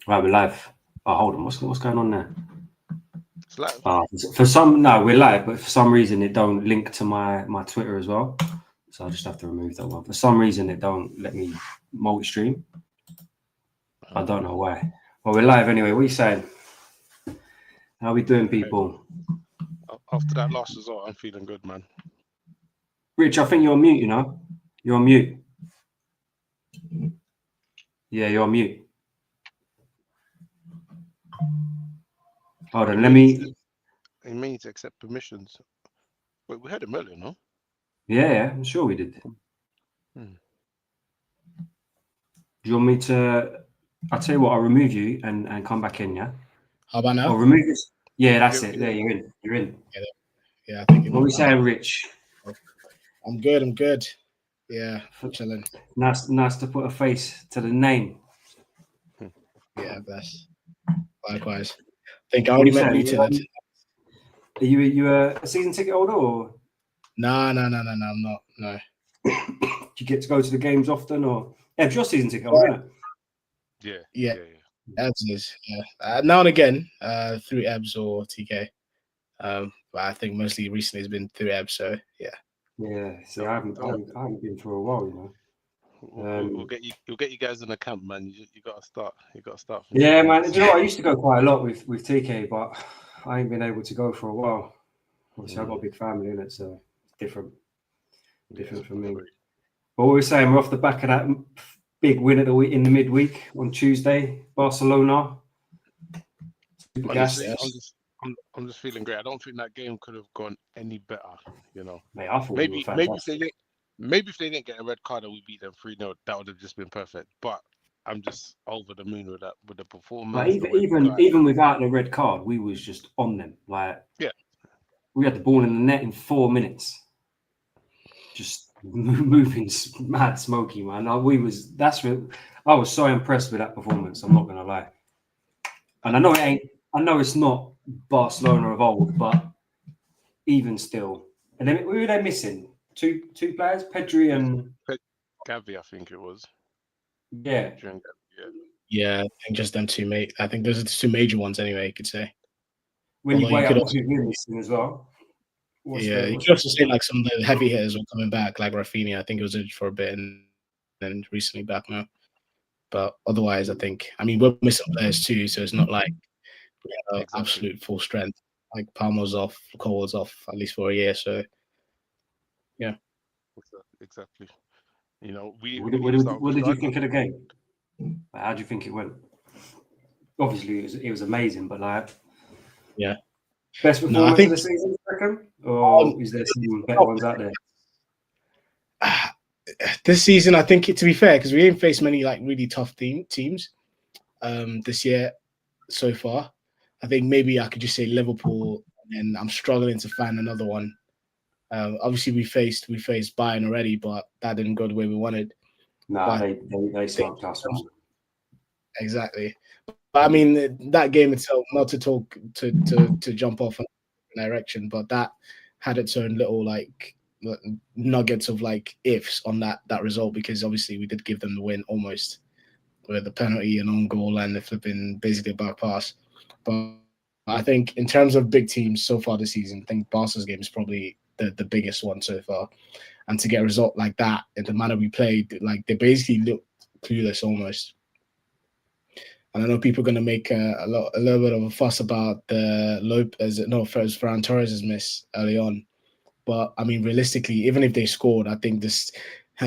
Right, we're live. Oh, hold on. What's going on there? It's live. We're live, but for some reason it don't link to my Twitter as well. So I just have to remove that one. For some reason it don't let me multi-stream. I don't know why. Well, we're live anyway. What are you saying? How we doing, people? After that last result, I'm feeling good, man. Rich, I think you're on mute, you know? You're on mute. Yeah, you're on mute. Hold on, let me... He means accept permissions. Wait, we had him earlier, no? Yeah, I'm sure we did. Do you want me to... I'll tell you what, I'll remove you and come back in, yeah? How about now? Oh, remove this. Yeah, that's it. There, you're in. You're in. Yeah, I think. What are we saying, Rich? I'm good. Yeah, chilling. Nice to put a face to the name. Yeah, bless. Likewise. I think I already met you to Are you a season ticket holder or? No, I'm not. No. Do you get to go to the games often or? Eb's your season ticket holder, isn't it? Yeah. Ebs is, yeah. Now and again, through Ebs or TK. But I think mostly recently it's been through Ebs, so yeah. Yeah, see, I haven't been for a while, you know. We'll get you guys in the camp, man. You got to start. Yeah, man. Do you know what? I used to go quite a lot with TK, but I ain't been able to go for a while. Obviously, I've got a big family in it, so it's different for me. But what we're saying, we're off the back of that big win in the midweek on Tuesday, Barcelona. Honestly, I'm just feeling great. I don't think that game could have gone any better. You know, mate, I thought maybe if they didn't get a red card and we beat them 3-0, that would have just been perfect. But I'm just over the moon with the performance. Like even without the red card, we was just on them. Like, yeah, we had the ball in the net in 4 minutes. Just moving mad smoky, man. I was so impressed with that performance. I'm not gonna lie. And I know it's not Barcelona of old, but even still. And then who were they missing? Two players, Pedri and Gavi, I think it was. Yeah. Yeah, I think just them two, mate. I think those are the two major ones anyway, you could say. When you weigh up who you're missing as well. You could also say like some of the heavy hitters were coming back, like Rafinha. I think it was in for a bit and then recently back now. But otherwise, we're missing players too, so it's not like we have absolute full strength. Like Palmer's off, Cole's off at least for a year, so yeah. Exactly. You know, what did you think of the game? How do you think it went? Obviously, it was amazing, but like, yeah, best performance of the season, I reckon? Or is there some better ones out there? This season, I think, to be fair, because we didn't face many like really tough teams this year so far. I think maybe I could just say Liverpool, and I'm struggling to find another one. Obviously, we faced Bayern already, but that didn't go the way we wanted. No, they smoked us. Exactly. But I mean, that game itself, not to talk to jump off in direction, but that had its own little like nuggets of like ifs on that result, because obviously we did give them the win almost with the penalty and own goal and the flipping basically a back pass. But I think in terms of big teams so far this season, I think Barca's game is probably the biggest one so far. And to get a result like that in the manner we played, like they basically looked clueless almost. And I know people are going to make a little bit of a fuss about the Ferran Torres' miss early on. But I mean, realistically, even if they scored, I think this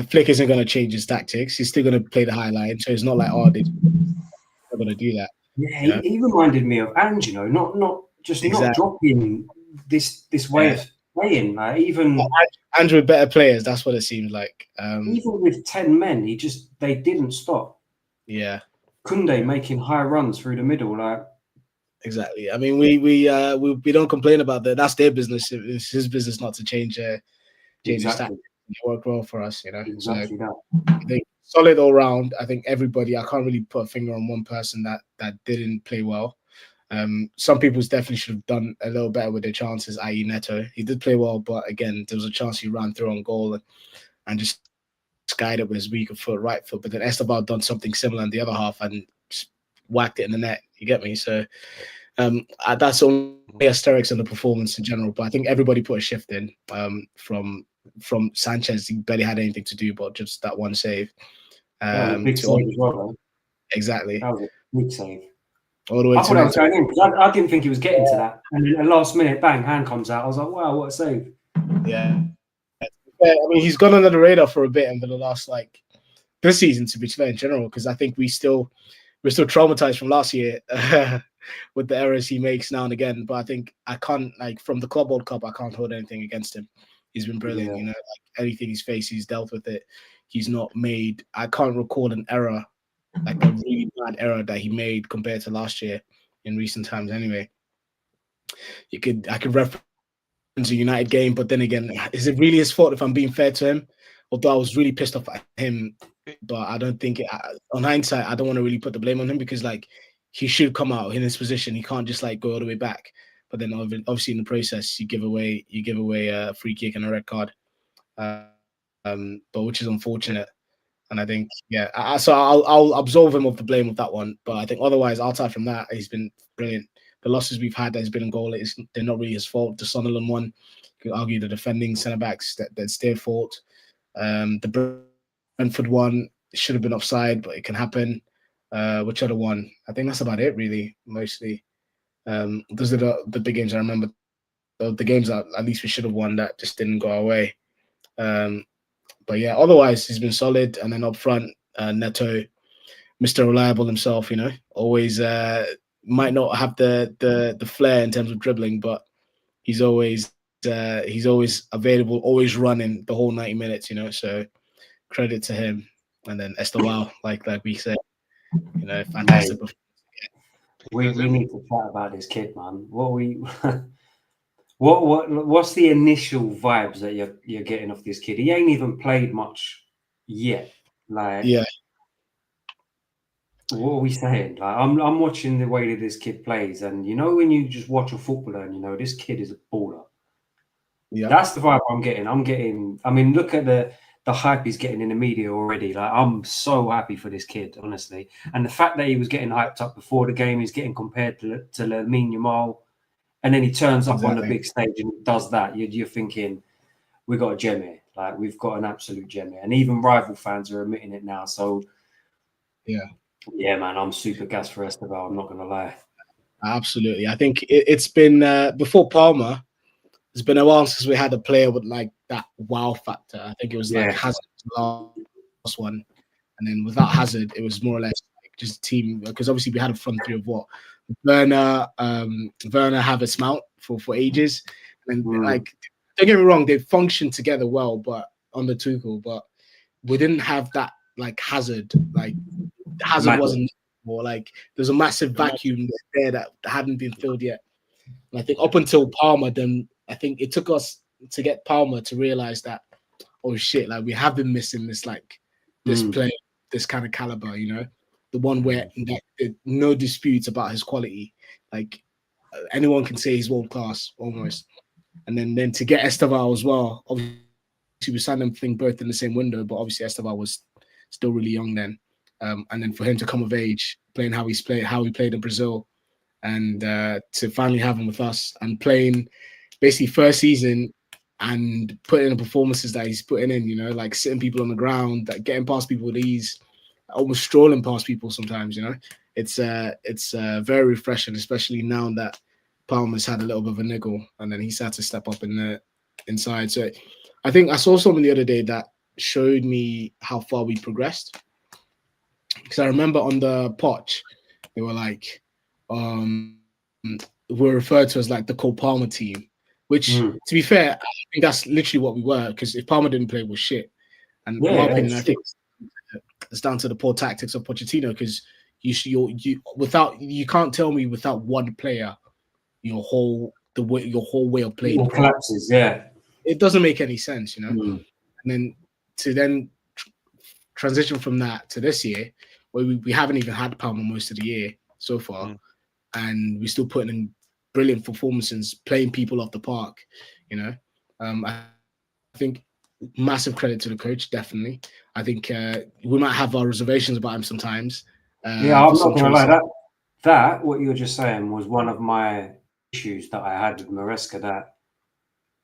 Flick isn't going to change his tactics. He's still going to play the high line. So it's not like, they're going to do that. Yeah, he reminded me of Ange, you know, not dropping this way of playing. Like even Ange with better players, that's what it seems like. Even with 10 men, they didn't stop. Yeah. Koundé making high runs through the middle, like exactly. I mean, we don't complain about that. That's their business. It's his business not to change his tactics. It worked well for us, you know. Exactly so I think solid all round. I think everybody. I can't really put a finger on one person that didn't play well. Some people definitely should have done a little better with their chances, i.e. Neto. He did play well, but again, there was a chance he ran through on goal and just skied it with his weaker foot, right foot. But then Estevao done something similar in the other half and whacked it in the net. You get me? So that's only asterisk on the performance in general. But I think everybody put a shift in from Sanchez. He barely had anything to do but just that one save. That was a big save as well, though. Exactly. That was a big save. All the way I thought that was going in because I didn't think he was getting to that. And then at the last minute, bang, hand comes out. I was like, wow, what a save. Yeah. I mean, he's gone under the radar for a bit over the last, like, this season, to be fair, in general, because I think we're still traumatized from last year with the errors he makes now and again. But I think I can't, like, from the Club World Cup, I can't hold anything against him. He's been brilliant, you know, like anything he's faced, he's dealt with it. He's not made, I can't recall an error, like a really bad error that he made compared to last year in recent times anyway. I could reference a United game, but then again, is it really his fault if I'm being fair to him? Although I was really pissed off at him, but I don't think on hindsight, I don't want to really put the blame on him because like he should come out in his position. He can't just like go all the way back. But then obviously in the process, you give away a free kick and a red card, but which is unfortunate. And I think, so I'll absolve him of the blame of that one. But I think otherwise, outside from that, he's been brilliant. The losses we've had that has been in goal, they're not really his fault. The Sunderland one, you could argue the defending centre-backs, that's their fault. The Brentford one should have been offside, but it can happen. Which other one? I think that's about it, really, mostly. Those are the big games I remember. The games that at least we should have won that just didn't go our way. But yeah, otherwise he's been solid. And then up front, Neto, Mr. Reliable himself, you know, always might not have the flair in terms of dribbling, but he's always available, always running the whole 90 minutes, you know. So credit to him. And then Este-Wow, like we said, you know, fantastic. We need to chat about this kid, man. What's the initial vibes that you're getting off this kid? He ain't even played much yet. Like, yeah. What are we saying? Like, I'm watching the way that this kid plays, and you know when you just watch a footballer and you know this kid is a baller. Yeah, that's the vibe I'm getting. I mean, look at the hype he's getting in the media already. Like, I'm so happy for this kid, honestly. And the fact that he was getting hyped up before the game, he's getting compared to Lamine Yamal, and then he turns up on the big stage and does that. You're thinking, we got a gem here. Like, we've got an absolute gem here, and even rival fans are admitting it now. So, yeah, man, I'm super gassed for Estevao. I'm not gonna lie. Absolutely, I think it's been before Palmer. It's been a while since we had a player with like that wow factor. I think it was like Hazard's last one, and then without Hazard, it was more or less like just a team because obviously we had a front three of what Werner, Havertz, Mount for ages, and like don't get me wrong, they functioned together well, but under Tuchel, but we didn't have that like Hazard. Like Hazard wasn't more like there's a massive vacuum there that hadn't been filled yet. And I think up until Palmer, then I think it took us to get Palmer to realize that, oh shit, like we have been missing this like this player, this kind of caliber, you know, the one where like, no disputes about his quality. Like anyone can say he's world class almost. And then to get Estevao as well, obviously we signed them both in the same window, but obviously Estevao was still really young then. And then for him to come of age, playing how he played in Brazil, and to finally have him with us and playing basically first season and putting in the performances that he's putting in, you know, like sitting people on the ground, like getting past people with ease, almost strolling past people sometimes, you know. It's very refreshing, especially now that Palmer's had a little bit of a niggle and then he's had to step up in the inside. So I think I saw something the other day that showed me how far we progressed. Because I remember on the Poch, they were like, we're referred to as like the Cole Palmer team, which to be fair, I think that's literally what we were. Because if Palmer didn't play, it was shit. And in my opinion, I think it's down to the poor tactics of Pochettino. Because you can't tell me without one player, your whole way of playing collapses. Yeah, it doesn't make any sense, you know. And then to transition from that to this year, where we haven't even had Palmer most of the year so far, and we're still putting in brilliant performances, playing people off the park, you know. I think massive credit to the coach, definitely. I think we might have our reservations about him sometimes. I'm not going to lie. That, what you're just saying, was one of my issues that I had with Maresca, that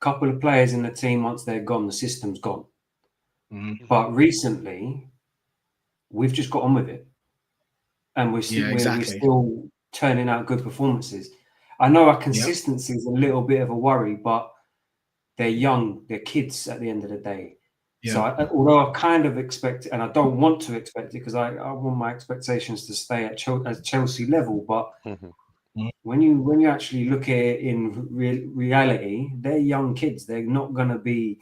a couple of players in the team, once they're gone, the system's gone. Mhm. But recently, we've just got on with it. And we're exactly. still turning out good performances. I know our Yep. consistency is a little bit of a worry, but they're young, they're kids at the end of the day. So although I kind of expect it, and I don't want to expect it because I want my expectations to stay at Chelsea level, but when you actually look at it in reality, they're young kids. They're not going to be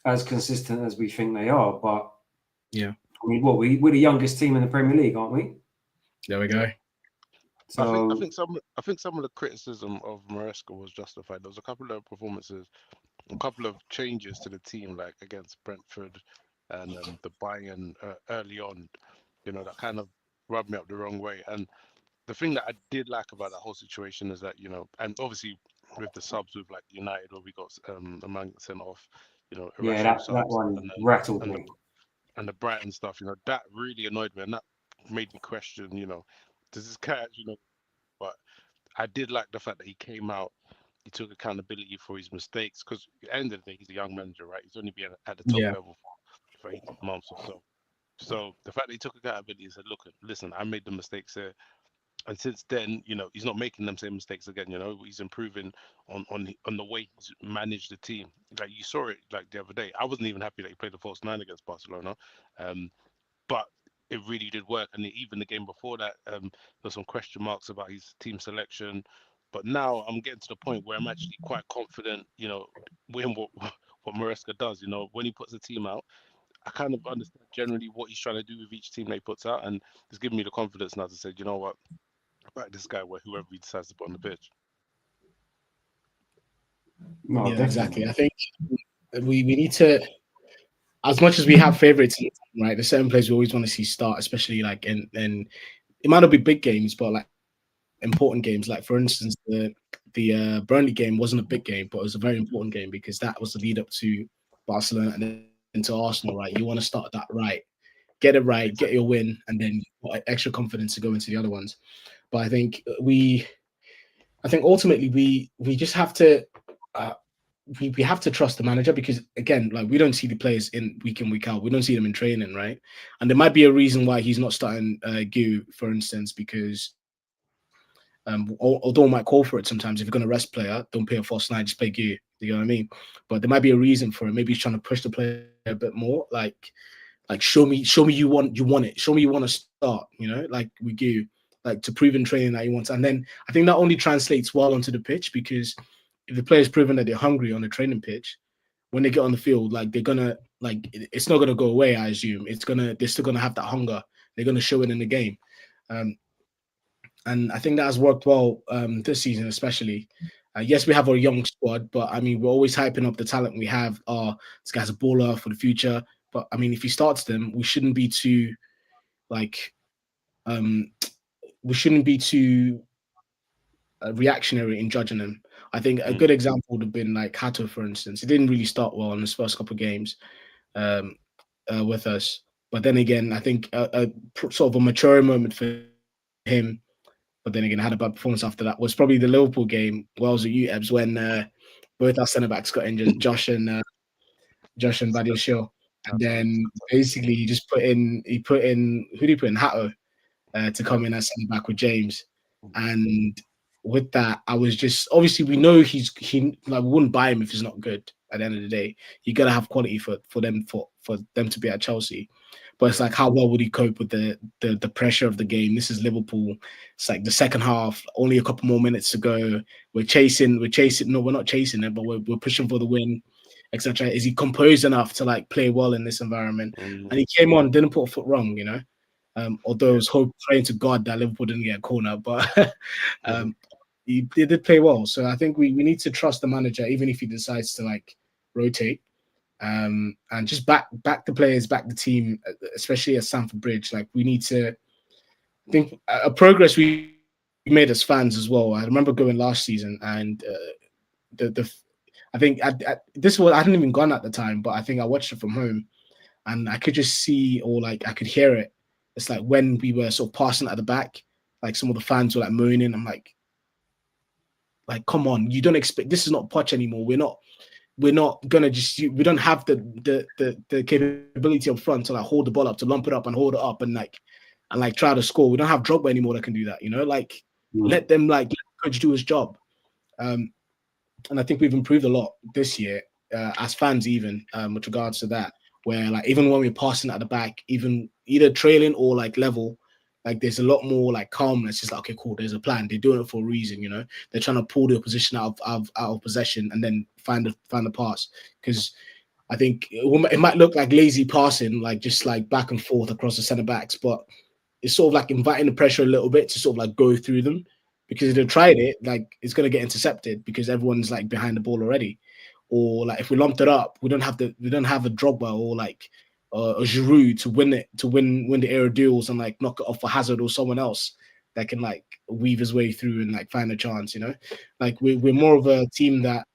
as consistent as we think they are. But yeah, I mean, we're the youngest team in the Premier League, aren't we? there we go. So I think some of the criticism of Maresca was justified. There was a couple of performances, a couple of changes to the team, like against Brentford and the Bayern early on, that kind of rubbed me up the wrong way. And the thing that I did like about that whole situation is that, and obviously with the subs with like United, where we got a man sent off, yeah, irrational that subs, one and rattled and the me. and the Brighton stuff, that really annoyed me, and that made me question, does this guy actually know? But I did like the fact that he came out, he took accountability for his mistakes, because at the end of the day, he's a young manager, right? He's only been at the top Yeah, level for 18 months or so. So the fact that he took accountability and said, look, listen, I made the mistakes here. And since then, he's not making them same mistakes again. He's improving on the way he's managed the team. Like you saw it like the other day. I wasn't even happy that he played the false nine against Barcelona, but it really did work. And even the game before that, there's some question marks about his team selection. But now I'm getting to the point where I'm actually quite confident, with what Maresca does. When he puts a team out, I kind of understand generally what he's trying to do with each team that he puts out, and it's giving me the confidence now to say, you know what, back this guy where whoever he decides to put on the pitch. No, yeah, exactly. definitely. I think we need to, as much as we have favorites, right? There's certain players we always want to see start, especially like in it might not be big games, but like important games. Like for instance, the Burnley game wasn't a big game, but it was a very important game because that was the lead up to Barcelona and then into Arsenal, right? You want to start that right, get it right, get your win, and then extra confidence to go into the other ones. But I think ultimately we just have to uh, we have to trust the manager because again, like we don't see the players in week out. We don't see them in training, right? And there might be a reason why he's not starting Gu, for instance, because although I might call for it sometimes, if you're going to rest player, don't play a false nine, just play Gu. You know what I mean? But there might be a reason for it. Maybe he's trying to push the player a bit more, like show me you want it. Show me you want to start. Like we do, like to prove in training that you want to. And then I think that only translates well onto the pitch because if the player's proven that they're hungry on the training pitch, when they get on the field, like they're gonna it's not gonna go away. I assume they're still gonna have that hunger. They're gonna show it in the game. And I think that has worked well this season, especially. Yes, we have a young squad, but I mean, we're always hyping up the talent we have. This guy's a baller for the future. But I mean, if he starts them, we shouldn't be too like we shouldn't be too reactionary in judging him. I think a good example would have been like Hato, for instance. He didn't really start well in his first couple of games with us, but then again, I think a sort of a maturing moment for him. But then again, had a bad performance after that. Was probably the Liverpool game, Wales at UEBs, when both our centre backs got injured, Josh and Badia Shaw. And then basically he put in who did he put in Hato to come in as centre back with James. And with that, I was just obviously we know he like we wouldn't buy him if he's not good. At the end of the day, you gotta have quality for them to be at Chelsea. But it's like how well would he cope with the pressure of the game? This is Liverpool. It's like the second half, only a couple more minutes to go. We're chasing. No, we're not chasing it, but we're pushing for the win, etc. Is he composed enough to like play well in this environment? And he came on, didn't put a foot wrong, although I was praying to God that Liverpool didn't get a corner, but he did play well. So I think we need to trust the manager, even if he decides to like rotate, and just back the players, back the team, especially at Stamford Bridge. Like we need to think a progress we made as fans as well. I remember going last season and I think this was I hadn't even gone at the time, but I think I watched it from home and I could just see or like I could hear it. It's like when we were sort of passing at the back, like some of the fans were like moaning. I'm like, come on, you don't expect, this is not Poch anymore. We're not gonna just, we don't have the capability up front to like hold the ball up, to lump it up and hold it up and try to score. We don't have Drogba anymore that can do that, like let them let the coach do his job. And I think we've improved a lot this year as fans, even with regards to that, where like even when we're passing at the back, even either trailing or like level, like there's a lot more like calmness. It's like, okay, cool, there's a plan. They're doing it for a reason, They're trying to pull the opposition out of possession and then find the pass. Because I think it might look like lazy passing, like just like back and forth across the centre backs, but it's sort of like inviting the pressure a little bit to sort of like go through them. Because if they tried it, like it's gonna get intercepted because everyone's like behind the ball already. Or like if we lumped it up, we don't have a Drogba or like a Giroud to win the air duels and like knock it off for Hazard or someone else that can like weave his way through and like find a chance. Like we're more of a team that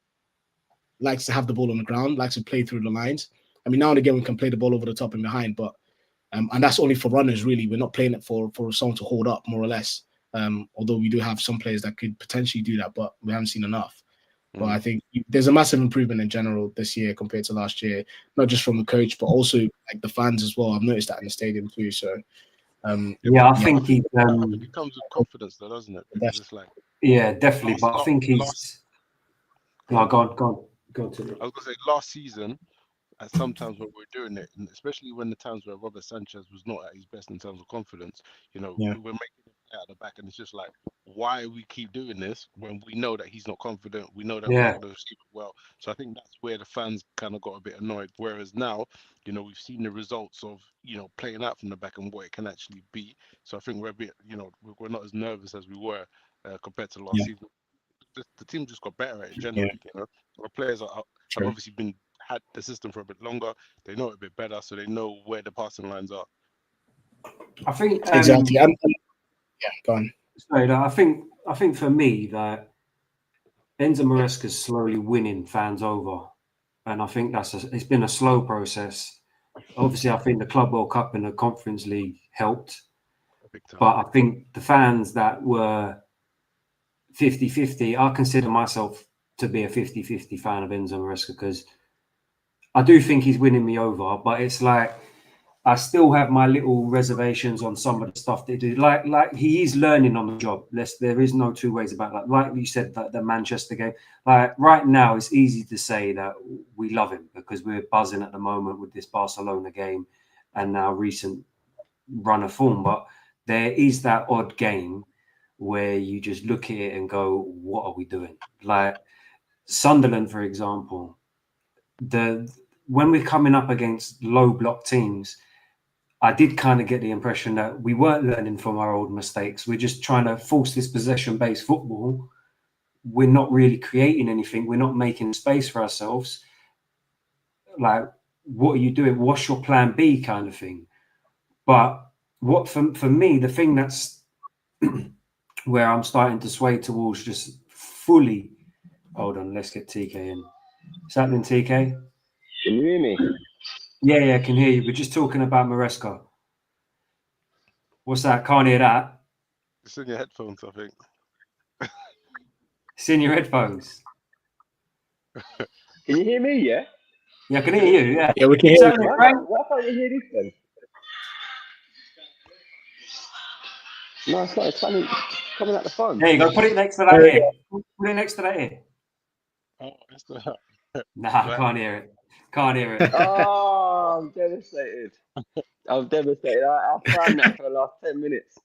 likes to have the ball on the ground, likes to play through the lines. I mean, now and again we can play the ball over the top and behind, but and that's only for runners really. We're not playing it for someone to hold up, more or less. Although we do have some players that could potentially do that, but we haven't seen enough. But I think there's a massive improvement in general this year compared to last year, not just from the coach, but also like the fans as well. I've noticed that in the stadium too. So, I think he it comes with confidence, though, doesn't it? Because it's like, definitely. But I think he's. Go on. I was gonna say last season, at sometimes when we're doing it, and especially when the times where Robert Sanchez was not at his best in terms of confidence, we're making him play at the back, and it's just like, why we keep doing this when we know that he's not confident, we know that we're not going to receive it well. So I think that's where the fans kind of got a bit annoyed. Whereas now, we've seen the results of playing out from the back and what it can actually be. So I think we're a bit, we're not as nervous as we were compared to last season. The team just got better at it generally. Our players have obviously had the system for a bit longer. They know it a bit better, so they know where the passing lines are. I think exactly. Go on. Sorry, I think for me that Enzo Maresca is slowly winning fans over, and I think it's been a slow process. Obviously, I think the Club World Cup and the Conference League helped, but I think the fans that were 50-50, I consider myself to be a 50-50 fan of Enzo Maresca because I do think he's winning me over, but it's like I still have my little reservations on some of the stuff they do. Like he is learning on the job. There is no two ways about that. Like you said, that the Manchester game. Like right now, it's easy to say that we love him because we're buzzing at the moment with this Barcelona game and now recent run of form. But there is that odd game where you just look at it and go, "What are we doing?" Like Sunderland, for example. When we're coming up against low block teams, I did kind of get the impression that we weren't learning from our old mistakes. We're just trying to force this possession-based football. We're not really creating anything. We're not making space for ourselves. Like, what are you doing? What's your plan B kind of thing? But what for me, the thing that's where I'm starting to sway towards just fully. Hold on, let's get TK in. Is that happening, TK? Can you hear me? Yeah, I can hear you. We're just talking about Maresca. What's that? Can't hear that. It's in your headphones, I think. It's in your headphones. Can you hear me? Yeah. Yeah, I can hear you. Yeah, we can hear you. Why can't you hear this then? No, it's not. It's coming out the phone. There you go. Put it next to that ear. Put it next to that ear. Oh, it's the. Nah, I can't hear it. Can't hear it. Oh, I'm devastated. I'm devastated. I've found that for the last 10 minutes.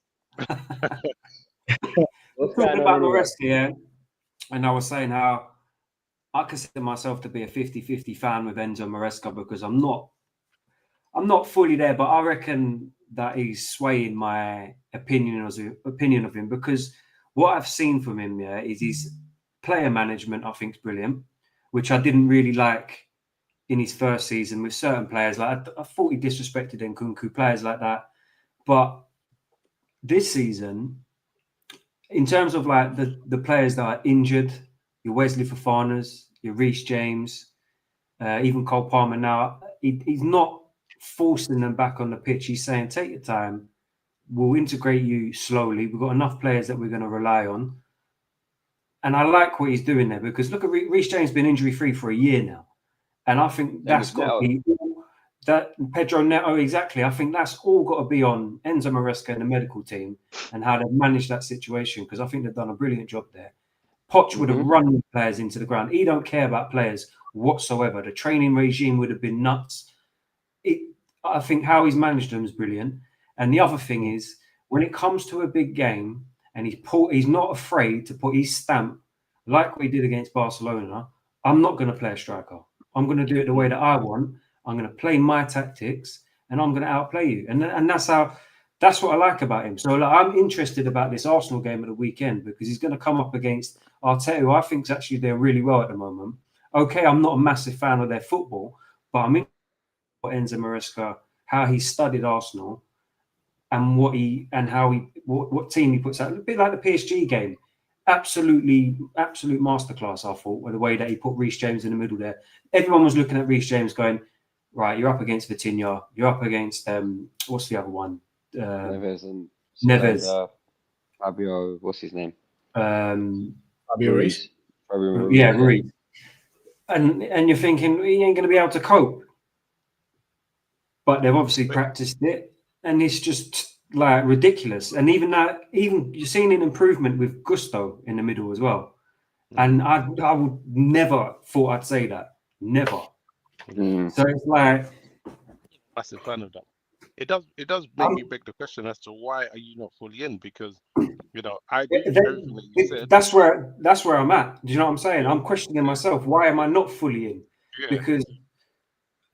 What's Talking going about on the anyway? rest here, and I was saying how I consider myself to be a 50-50 fan with Enzo Maresca because I'm not fully there, but I reckon that he's swaying my opinion of him because what I've seen from him is his player management. I think is brilliant, which I didn't really like in his first season with certain players. Like I thought he disrespected Nkunku, players like that. But this season, in terms of like the players that are injured, your Wesley Fofanas, your Reece James, even Cole Palmer now, he's not forcing them back on the pitch. He's saying, take your time, We'll integrate you slowly. We've got enough players that we're going to rely on. And I like what he's doing there because look at Reece James been injury free for a year now. And I think that's got to be that Pedro Neto, exactly. I think that's all got to be on Enzo Maresca and the medical team and how they've managed that situation because I think they've done a brilliant job there. Poch would have run the players into the ground. He don't care about players whatsoever. The training regime would have been nuts. I think how he's managed them is brilliant. And the other thing is, when it comes to a big game, and he's not afraid to put his stamp, like we did against Barcelona. I'm not going to play a striker. I'm going to do it the way that I want. I'm going to play my tactics, and I'm going to outplay you. And that's what I like about him. So I'm interested about this Arsenal game at the weekend because he's going to come up against Arteta, who I think is actually doing really well at the moment. Okay, I'm not a massive fan of their football, but I'm interested in Enzo Maresca, how he studied Arsenal, and what team he puts out. A bit like the PSG game. Absolute masterclass, I thought, with the way that he put Reece James in the middle there. Everyone was looking at Reece James going, right, you're up against Vitinha. You're up against, what's the other one? Neves. Fabio, what's his name? Fabio Ruiz. Yeah, Ruiz. And you're thinking, he ain't going to be able to cope. But they've obviously practiced it. And it's just like ridiculous. And even you're seeing an improvement with Gusto in the middle as well. And I would never thought I'd say that. Never. So it's like massive fan of that. It does make me beg the question as to why are you not fully in? Because I agree with everything that you said. That's where I'm at. Do you know what I'm saying? I'm questioning myself. Why am I not fully in? Yeah. Because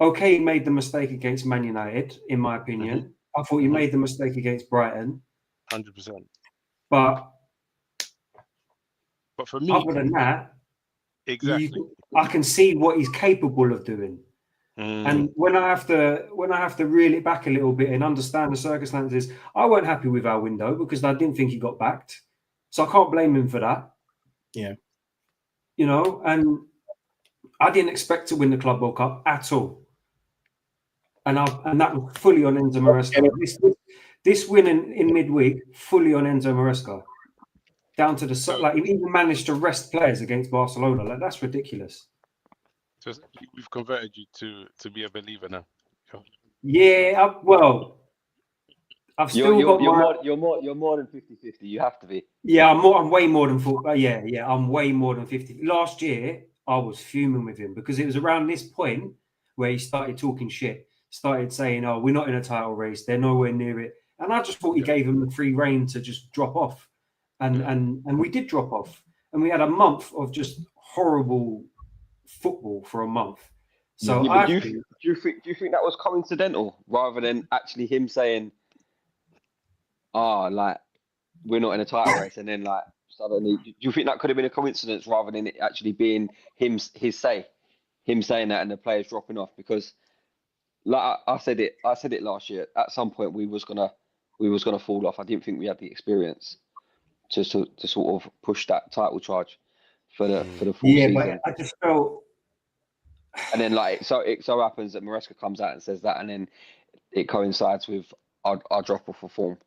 he made the mistake against Man United, in my opinion. I thought he made the mistake against Brighton. 100%. But for me, other than that, exactly, I can see what he's capable of doing. And when I have to reel it back a little bit and understand the circumstances, I weren't happy with our window because I didn't think he got backed. So I can't blame him for that. Yeah. And I didn't expect to win the Club World Cup at all. And that was fully on Enzo Maresca. This win in midweek, fully on Enzo Maresca. Down to he even managed to rest players against Barcelona. Like, that's ridiculous. So we've converted you to be a believer now. Yeah, I've still you're more than 50-50. You have to be. Yeah, I'm way more than 40. Yeah, I'm way more than 50. Last year, I was fuming with him because it was around this point where he started talking shit. Started saying, "Oh, we're not in a title race. They're nowhere near it." And I just thought he gave them the free rein to just drop off, and we did drop off, and we had a month of just horrible football for a month. So do you think that was coincidental rather than actually him saying, like we're not in a title race, and then like suddenly, do you think that could have been a coincidence rather than it actually being him saying that and the players dropping off? Because like I said it last year. At some point, we was gonna fall off. I didn't think we had the experience to sort of push that title charge for the full season. But I just felt. And then it so happens that Maresca comes out and says that, and then it coincides with our drop off of form.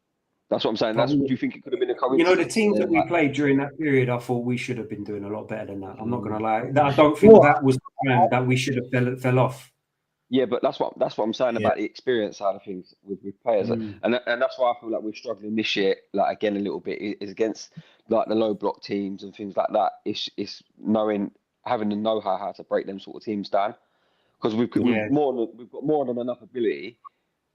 That's what I'm saying. Do you think it could have been a coincidence? The teams that we played during that period, I thought we should have been doing a lot better than that. I'm not going to lie. I don't think that was the plan that we should have fell off. Yeah, but that's what I'm saying about the experience side of things with players, and that's why I feel like we're struggling this year. Like again, a little bit is against like the low block teams and things like that. It's having the know-how how to break them sort of teams down because we've got more than enough ability.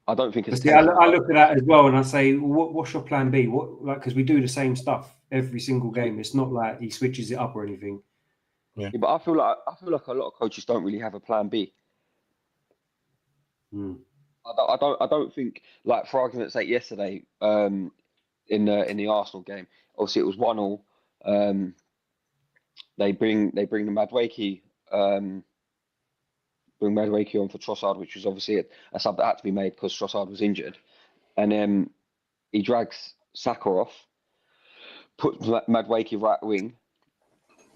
I don't think it's. I look at that as well, and I say, what's your plan B? Because we do the same stuff every single game. It's not like he switches it up or anything. Yeah, but I feel like a lot of coaches don't really have a plan B. I don't think, like, for argument's sake, yesterday in the Arsenal game, obviously it was 1-1. They bring the Madueke on for Trossard, which was obviously a sub that had to be made because Trossard was injured, and then he drags Saka off, puts Madueke right wing,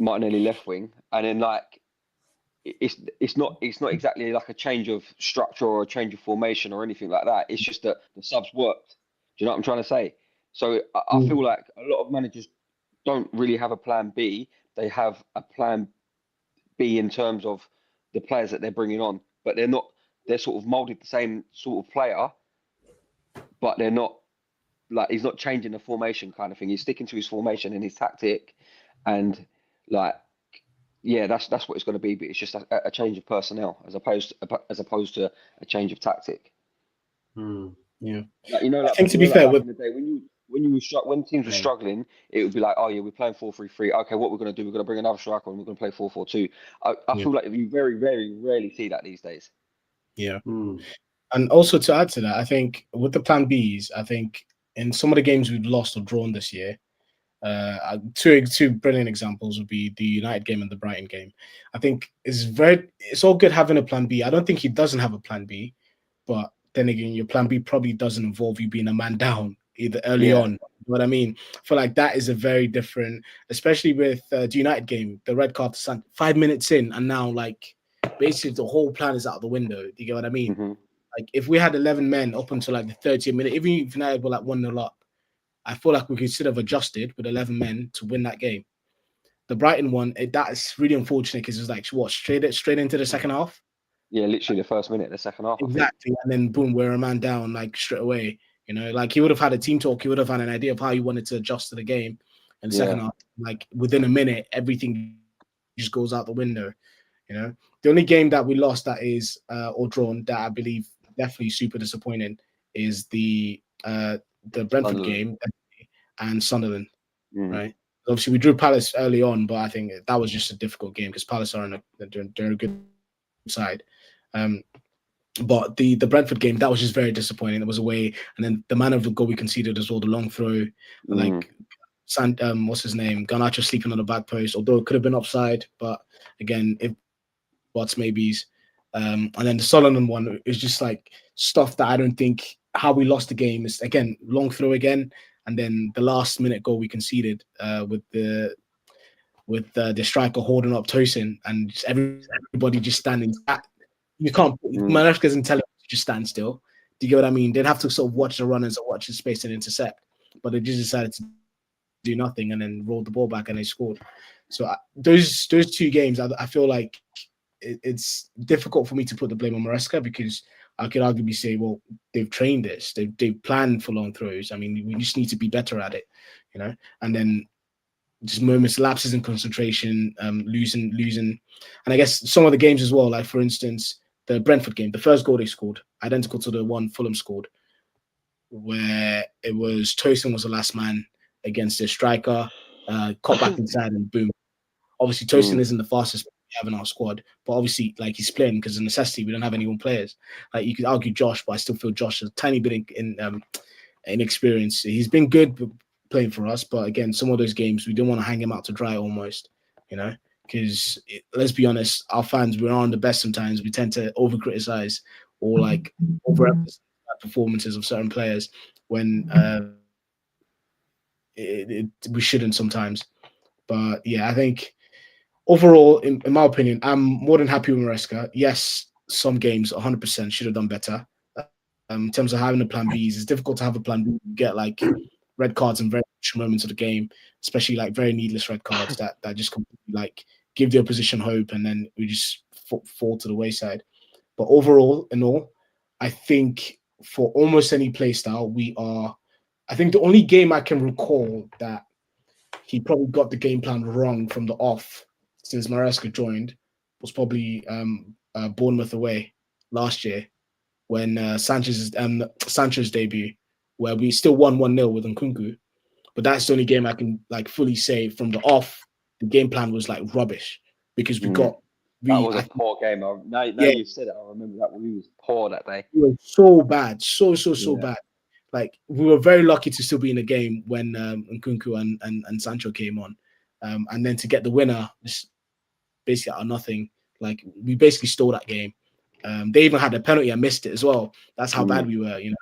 Martinelli left wing, and then like. It's not exactly like a change of structure or a change of formation or anything like that. It's just that the subs worked you know what I'm trying to say? So I feel like a lot of managers don't really have a plan B. They have a plan B in terms of the players that they're bringing on, but they're not. They're sort of molded the same sort of player, but they're not like he's not changing the formation kind of thing. He's sticking to his formation and his tactic, and like yeah, that's what it's going to be. But it's just a change of personnel as opposed to a change of tactic. Yeah, Like I think to be fair, back in the day when teams were struggling, it would be like, oh yeah, we're playing 4-3-3. Okay, what we're going to do? We're going to bring another striker and we're going to play 4-4-2. I feel like you very, very rarely see that these days. yeah. And also to add to that, I think with the plan Bs, I think in some of the games we've lost or drawn this year, two brilliant examples would be the United game and the Brighton game. I think it's all good having a plan B. I don't think he doesn't have a plan B, but then again, your plan B probably doesn't involve you being a man down either early on. You know what I mean? I feel like that is a very different, especially with the United game, the red card to San 5 minutes in, and now like basically the whole plan is out the window. Do you get what I mean? Mm-hmm. Like if we had 11 men up until like the 30th minute, even if United were like 1-0 up, I feel like we could still have adjusted with 11 men to win that game. The Brighton one, that is really unfortunate because it's like what straight into the second half. Yeah, literally the first minute, the second half. Exactly, and then boom, we're a man down like straight away. You know, like he would have had a team talk. He would have had an idea of how he wanted to adjust to the game in the second half. Like within a minute, everything just goes out the window. You know, the only game that we lost that is or drawn that I believe definitely super disappointing is the Brentford game and Sunderland. Right. Obviously, we drew Palace early on, but I think that was just a difficult game because Palace are they're a good side. But the Brentford game, that was just very disappointing. It was away, and then the manner of the goal we conceded as well, the long throw, like what's his name, Garnacho sleeping on the back post, although it could have been offside, but again, if what's maybes. And then the Solomon one is just like stuff that I don't think how we lost the game is again long throw again, and then the last minute goal we conceded with the striker holding up Tosin and just everybody just standing. You can't. Maresca doesn't tell him to just stand still. Do you get what I mean? They'd have to sort of watch the runners or watch the space and intercept, but they just decided to do nothing and then rolled the ball back and they scored. So those two games, I feel like it's difficult for me to put the blame on Maresca because I could arguably say, well, they've trained this, they've planned for long throws. I mean, we just need to be better at it, you know. And then just moments, lapses in concentration, losing, and I guess some of the games as well. Like for instance, the Brentford game, the first goal they scored, identical to the one Fulham scored, where it was Tosin was the last man against their striker, caught back inside and boom. Obviously, Tosin isn't the fastest we have in our squad, but obviously, like he's playing because of necessity. We don't have any more players. Like you could argue Josh, but I still feel Josh is a tiny bit in experience. He's been good playing for us, but again, some of those games we didn't want to hang him out to dry almost, you know. Because let's be honest, our fans, we're on the best sometimes. We tend to over criticize or like over performances of certain players when we shouldn't sometimes. But yeah, I think overall, in my opinion, I'm more than happy with Maresca. Yes, some games 100% should have done better. In terms of having a plan B, it's difficult to have a plan B. You get like red cards in very crucial moments of the game, especially like very needless red cards that just completely like give the opposition hope, and then we just fall to the wayside. But overall, in all, I think for almost any play style, we are. I think the only game I can recall that he probably got the game plan wrong from the off since Maresca joined was probably Bournemouth away last year when Sancho's debut, where we still won 1-0 with Nkunku. But that's the only game I can like fully say from the off, the game plan was like rubbish because that was a poor game. Now you've said it, I remember that we was poor that day. We were so bad, so bad. Like we were very lucky to still be in the game when Nkunku and Sancho came on, and then to get the winner, just basically out of nothing. Like we basically stole that game. They even had a penalty and missed it as well. That's how bad we were, you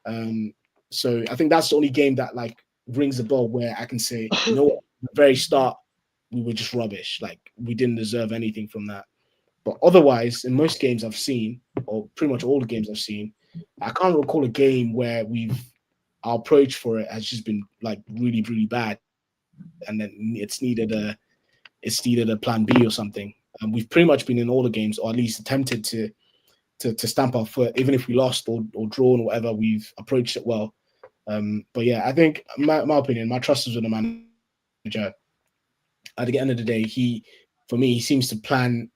know. So I think that's the only game that like rings a bell where I can say, you know what, at the very start we were just rubbish. Like we didn't deserve anything from that. But otherwise, in most games I've seen, or pretty much all the games I've seen, I can't recall a game where we've our approach for it has just been like really, really bad, and then it's needed a plan B or something. We've pretty much been in all the games, or at least attempted to stamp our foot, even if we lost or drawn or whatever. We've approached it well. But yeah, I think my opinion, my trust is with the manager. At the end of the day, for me, he seems to plan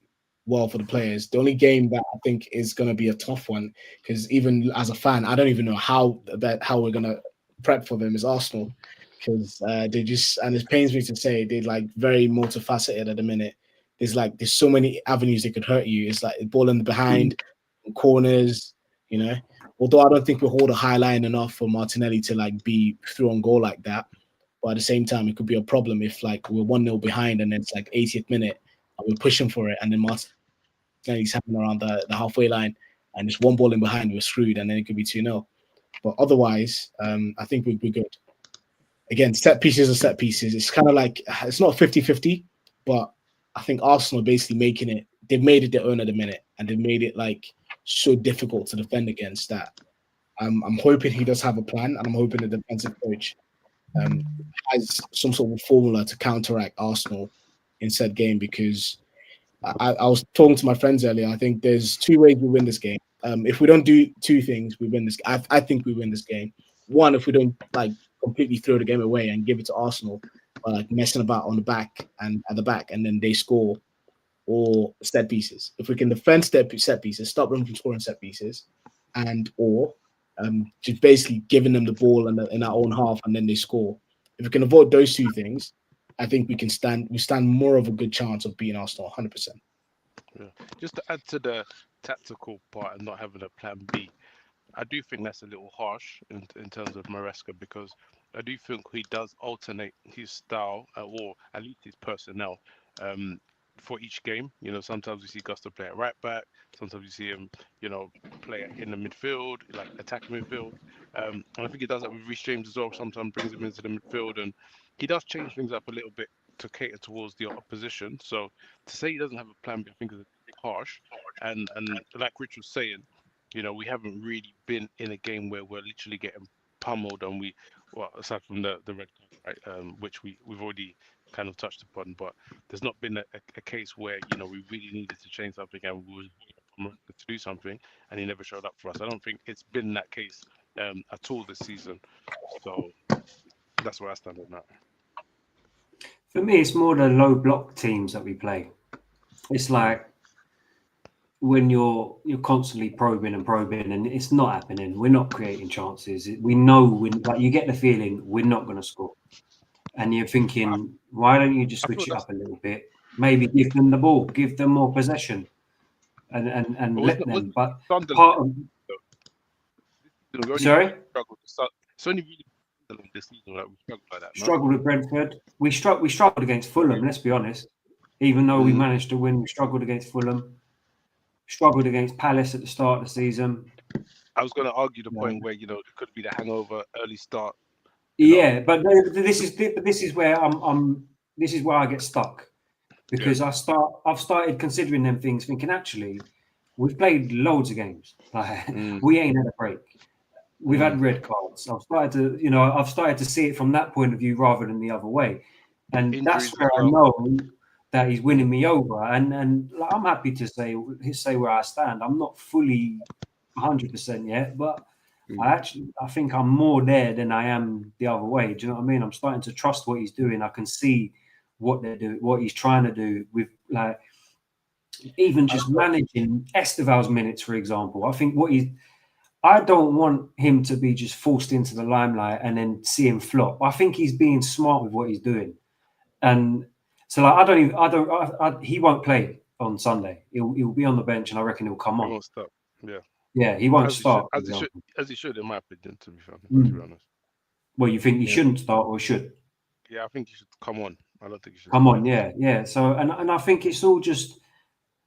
well for the players. The only game that I think is going to be a tough one, because even as a fan, I don't even know how we're going to prep for them, is Arsenal, because they just, and it pains me to say, they're like very multifaceted at the minute. There's so many avenues they could hurt you. It's like ball in the behind, corners, you know. Although I don't think we hold a high line enough for Martinelli to like be through on goal like that. But at the same time, it could be a problem if like we're 1-0 behind and it's like 80th minute and we're pushing for it, and then Martinelli's happening around the halfway line and just one ball in behind, we're screwed, and then it could be 2-0. But otherwise, I think we're good. Again, set pieces are set pieces. It's kind of like, it's not 50-50, but I think Arsenal are basically they've made it their own at the minute, and they've made it like so difficult to defend against that. I'm hoping he does have a plan, and I'm hoping the defensive coach has some sort of formula to counteract Arsenal in said game, because I was talking to my friends earlier. I think there's 2 ways we win this game. If we don't do 2 things, we win this. I think we win this game. One, if we don't like completely throw the game away and give it to Arsenal, by like messing about on the back and at the back, and then they score, or set pieces. If we can defend set pieces, stop them from scoring set pieces, or just basically giving them the ball in our own half and then they score. If we can avoid those 2 things, I think we stand more of a good chance of beating Arsenal 100%. Yeah. Just to add to the tactical part and not having a plan B, I do think that's a little harsh in terms of Maresca, because I do think he does alternate his style, or at least his personnel, for each game. You know, sometimes you see Gusto play at right back, sometimes you see him, you know, play in the midfield, like attacking midfield. And I think he does that with Reece James as well. Sometimes brings him into the midfield, and he does change things up a little bit to cater towards the opposition. So to say he doesn't have a plan B, I think is a bit harsh. And like Rich was saying, you know, we haven't really been in a game where we're literally getting pummeled, and aside from the red card, right, which we've already kind of touched upon, but there's not been a case where, you know, we really needed to change something and we was waiting to do something and he never showed up for us. I don't think it's been that case at all this season. So that's where I stand on that. For me, it's more the low block teams that we play. It's like when you're constantly probing and it's not happening. We're not creating chances. We know like you get the feeling we're not going to score, and you're thinking, why don't you just switch it up a little bit? Maybe give them the ball, give them more possession, and let them. But part of sorry, it's only really this season that we struggled like that. Struggled with Brentford. We struggled against Fulham. Let's be honest. Even though we managed to win, we struggled against Fulham. Struggled against Palace at the start of the season. I was going to argue the point where, you know, it could be the hangover, early start. Yeah, but this is where this is where I get stuck, because I've started considering them things, thinking actually we've played loads of games. Like we ain't had a break. We've had red cards. I've started to see it from that point of view rather than the other way, and injuries, that's where I know that he's winning me over. And like, I'm happy to say where I stand. I'm not fully 100% yet, but I think I'm more there than I am the other way. Do you know what I mean? I'm starting to trust what he's doing. I can see what they're doing, what he's trying to do with, like, even just managing Estevao's minutes, for example. I think I don't want him to be just forced into the limelight and then see him flop. I think he's being smart with what he's doing. And so, like, he won't play on Sunday. He'll be on the bench, and I reckon he'll come on. He won't stop. Yeah. Yeah, he won't start. As he should, in my opinion, to be honest. Well, you think he shouldn't start or should? Yeah, I think he should come on. I don't think he should come on. Yeah. So, and I think it's all just,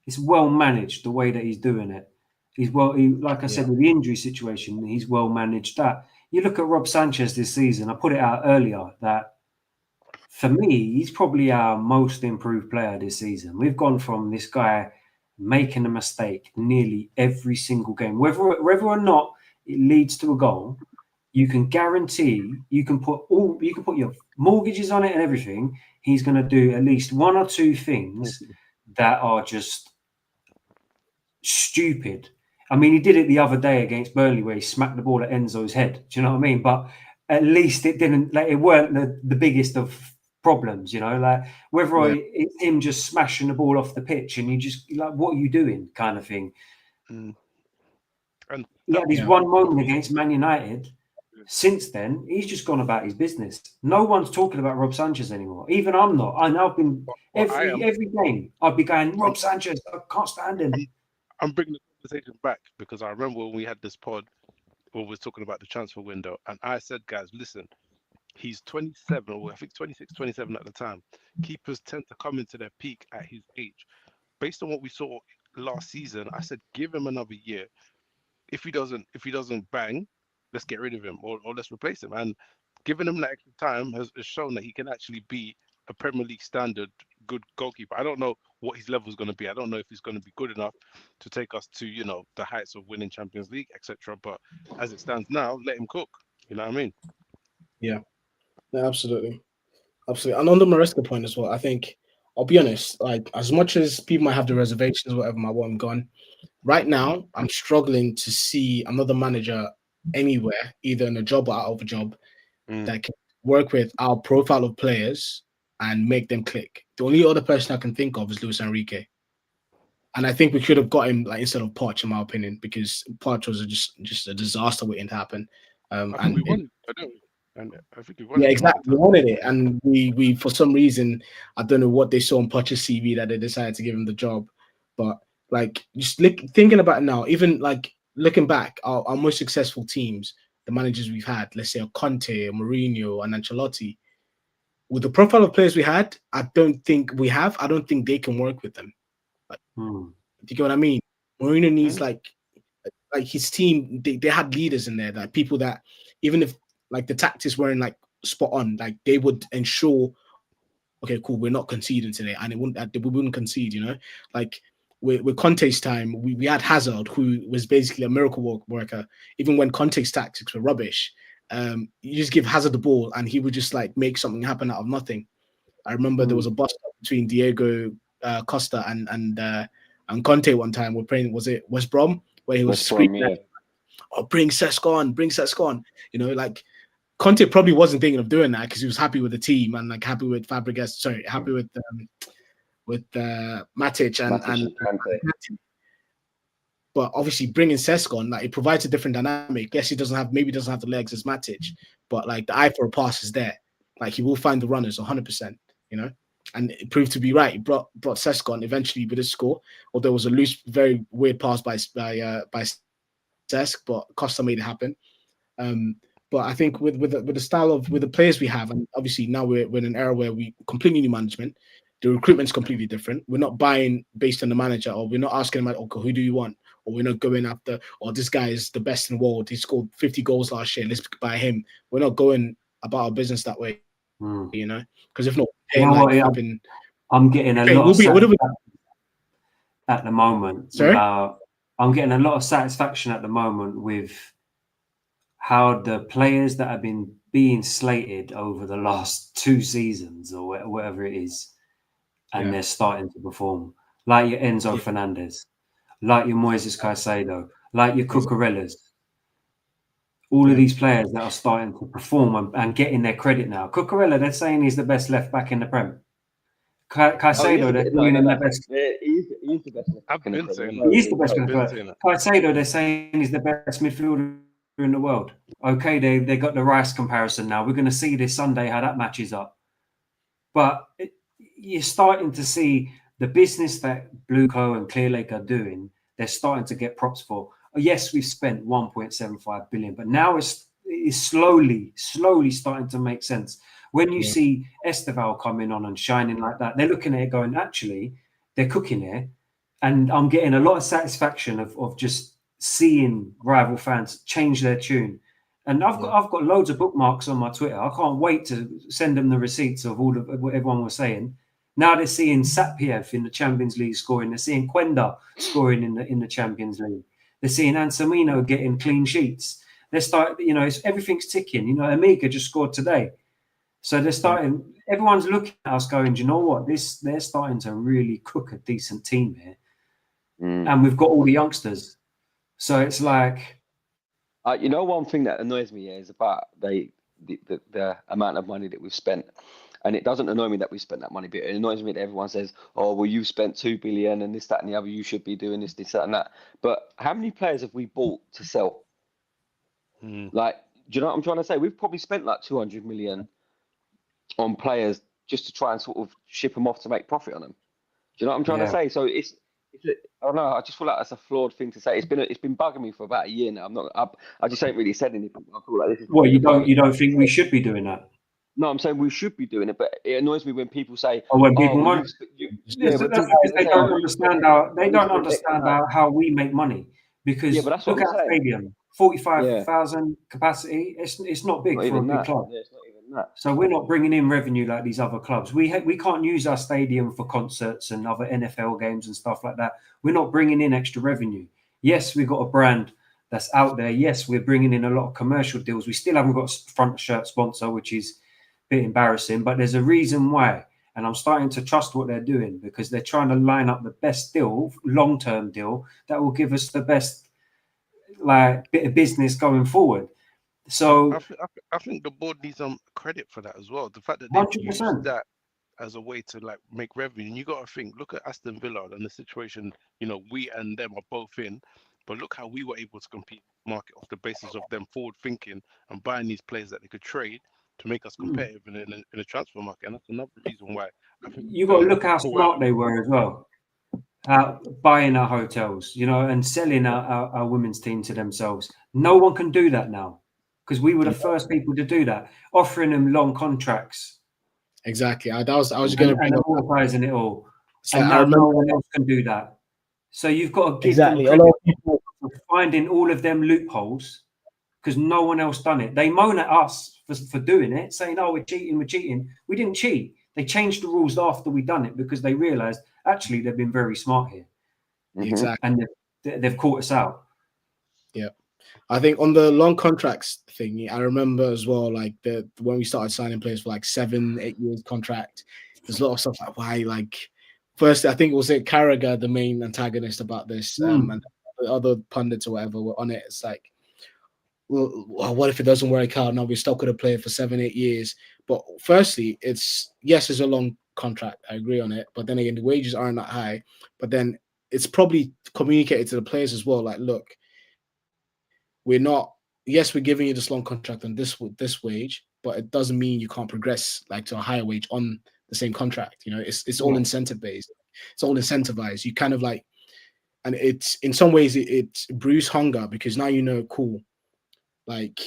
it's well managed the way that he's doing it. He's like I said, with the injury situation, he's well managed that. You look at Rob Sanchez this season, I put it out earlier that for me, he's probably our most improved player this season. We've gone from this guy making a mistake nearly every single game, whether or not it leads to a goal, you can guarantee you can put your mortgages on it and everything. He's going to do at least one or two things that are just stupid. I mean, he did it the other day against Burnley where he smacked the ball at Enzo's head. Do you know what I mean? But at least it didn't, like, it weren't the biggest of problems, you know, like whether it's him just smashing the ball off the pitch and you just like, what are you doing, kind of thing. And Yeah, this one moment against Man United. Since then, he's just gone about his business. No one's talking about Rob Sanchez anymore. Even I'm not. I know I've been every game. I'd be going, Rob Sanchez. I can't stand him. I'm bringing the conversation back because I remember when we had this pod where we were talking about the transfer window, and I said, guys, listen, he's 27, or I think 26, 27 at the time. Keepers tend to come into their peak at his age. Based on what we saw last season, I said, give him another year. If he doesn't bang, let's get rid of him or let's replace him. And giving him that extra time has shown that he can actually be a Premier League standard good goalkeeper. I don't know what his level is going to be. I don't know if he's going to be good enough to take us to, you know, the heights of winning Champions League, etc. But as it stands now, let him cook. You know what I mean? Yeah, absolutely. Absolutely. And on the Maresca point as well, I think, I'll be honest, like as much as people might have the reservations, whatever, might want him gone, right now, I'm struggling to see another manager anywhere, either in a job or out of a job, that can work with our profile of players and make them click. The only other person I can think of is Luis Enrique. And I think we should have got him like instead of Poch, in my opinion, because Poch was just a disaster waiting to happen. I think we won it, don't we? And I think we won it. Yeah, exactly. We wanted it, and we for some reason, I don't know what they saw on Poch's CV that they decided to give him the job. But like, just thinking about it now, even like looking back, our most successful teams, the managers we've had, let's say a Conte, a Mourinho, and Ancelotti, with the profile of players we had, I don't think they can work with them. Like, do you get what I mean? Mourinho needs like his team. They had leaders in there, like people that even if like the tactics weren't like spot on, like they would ensure, okay, cool, we're not conceding today, and we wouldn't concede. You know, like with Conte's time, we had Hazard, who was basically a miracle worker. Even when Conte's tactics were rubbish, you just give Hazard the ball, and he would just like make something happen out of nothing. I remember there was a bust up between Diego Costa and Conte one time. We're playing, was it West Brom, where he was screaming, "Oh, bring Sesko on!" You know, like Conte probably wasn't thinking of doing that because he was happy with the team and like happy with Fabregas. Sorry, happy with Matic and but obviously bringing Sesko on, like it provides a different dynamic. Yes, he doesn't have the legs as Matic, but like the eye for a pass is there. Like he will find the runners 100%. You know, and it proved to be right. He brought Sesko on eventually with his score. Although it was a loose, very weird pass by Cesc, but Costa made it happen. But I think with the style of with the players we have, and obviously now we're in an era where we completely new management. The recruitment's completely different. We're not buying based on the manager, or we're not asking them, okay, who do you want? Or we're not going after, or this guy is the best in the world. He scored 50 goals last year. Let's buy him. We're not going about our business that way, you know? Because if not, I'm getting a lot at the moment. Sorry? I'm getting a lot of satisfaction at the moment with how the players that have been being slated over the last 2 seasons or whatever it is, and they're starting to perform, like your Enzo Fernandez, like your Moises Caicedo, like your Cucurellas. All of these players that are starting to perform and getting their credit now. Cucurella, they're saying he's the best left back in the Prem. Caicedo, they're saying he's the best. He's the best. I've been saying that. He's the best. Caicedo, they're saying he's the best midfielder in the world. Okay, they got the Rice comparison now. We're going to see this Sunday how that matches up. But you're starting to see the business that Blueco and Clearlake are doing. They're starting to get props for. Yes, we've spent 1.75 billion, but now it's slowly starting to make sense. When you see Estevao coming on and shining like that, they're looking at it going, actually, they're cooking here. And I'm getting a lot of satisfaction of just seeing rival fans change their tune. And I've got loads of bookmarks on my Twitter. I can't wait to send them the receipts of all of what everyone was saying. Now they're seeing Sapiev in the Champions League scoring. They're seeing Quenda scoring in the Champions League. They're seeing Anselmino getting clean sheets. They're starting, you know, everything's ticking. You know, Amiga just scored today. So they're starting, everyone's looking at us going, do you know what? They're starting to really cook a decent team here. And we've got all the youngsters. So it's like, you know, one thing that annoys me is about the amount of money that we've spent. And it doesn't annoy me that we spent that money, but it annoys me that everyone says, oh, well, you spent 2 billion and this, that, and the other. You should be doing this, that, and that. But how many players have we bought to sell? Like, do you know what I'm trying to say? We've probably spent like 200 million on players just to try and sort of ship them off to make profit on them. Do you know what I'm trying to say? So it's I don't know. I just feel like that's a flawed thing to say. It's been bugging me for about a year now. I just ain't really said anything. I feel like this is. Well, you don't think we should be doing that? No, I'm saying we should be doing it, but it annoys me when people say, or when people want. They don't understand how we make money. Because but that's look what at our stadium, 45,000 capacity. It's not big for a big club. Yeah, it's not even that. So we're not bringing in revenue like these other clubs. We can't use our stadium for concerts and other NFL games and stuff like that. We're not bringing in extra revenue. Yes, we've got a brand that's out there. Yes, we're bringing in a lot of commercial deals. We still haven't got a front shirt sponsor, which is a bit embarrassing, but there's a reason why. And I'm starting to trust what they're doing because they're trying to line up the best deal, long-term deal that will give us the best bit of business going forward. So I think the board needs some credit for that as well. The fact that they used that as a way to like make revenue. And you got to think, look at Aston Villa and the situation, you know, we and them are both in, but look how we were able to compete market off the basis of them forward thinking and buying these players that they could trade to make us competitive in a transfer market. And that's another reason why I think you got to look how smart they were as well. Buying our hotels, you know, and selling our women's team to themselves. No one can do that now because we were the first people to do that, offering them long contracts. Exactly. I was going to bring up amortizing it all, and now no one else can do that. So you've got to give them people for finding all of them loopholes because no one else done it. They moan at us for doing it, saying, "Oh, we're cheating." We didn't cheat. They changed the rules after we done it because they realised actually they've been very smart here. Exactly, and they've caught us out. Yeah, I think on the long contracts thing, I remember as well, like when we started signing players for like 7-8 years contract. There's a lot of stuff like why, like, first I think it was Carragher, the main antagonist about this, and the other pundits or whatever were on it. It's like, well, what if it doesn't work out? Now we're stuck with a player for 7-8 years. But firstly, it's a long contract. I agree on it. But then again, the wages aren't that high. But then it's probably communicated to the players as well. Like, look, we're giving you this long contract on this wage, but it doesn't mean you can't progress like to a higher wage on the same contract. You know, it's all incentive based. It's all incentivized. You kind of like, and it's in some ways it brews hunger because now you know, cool. Like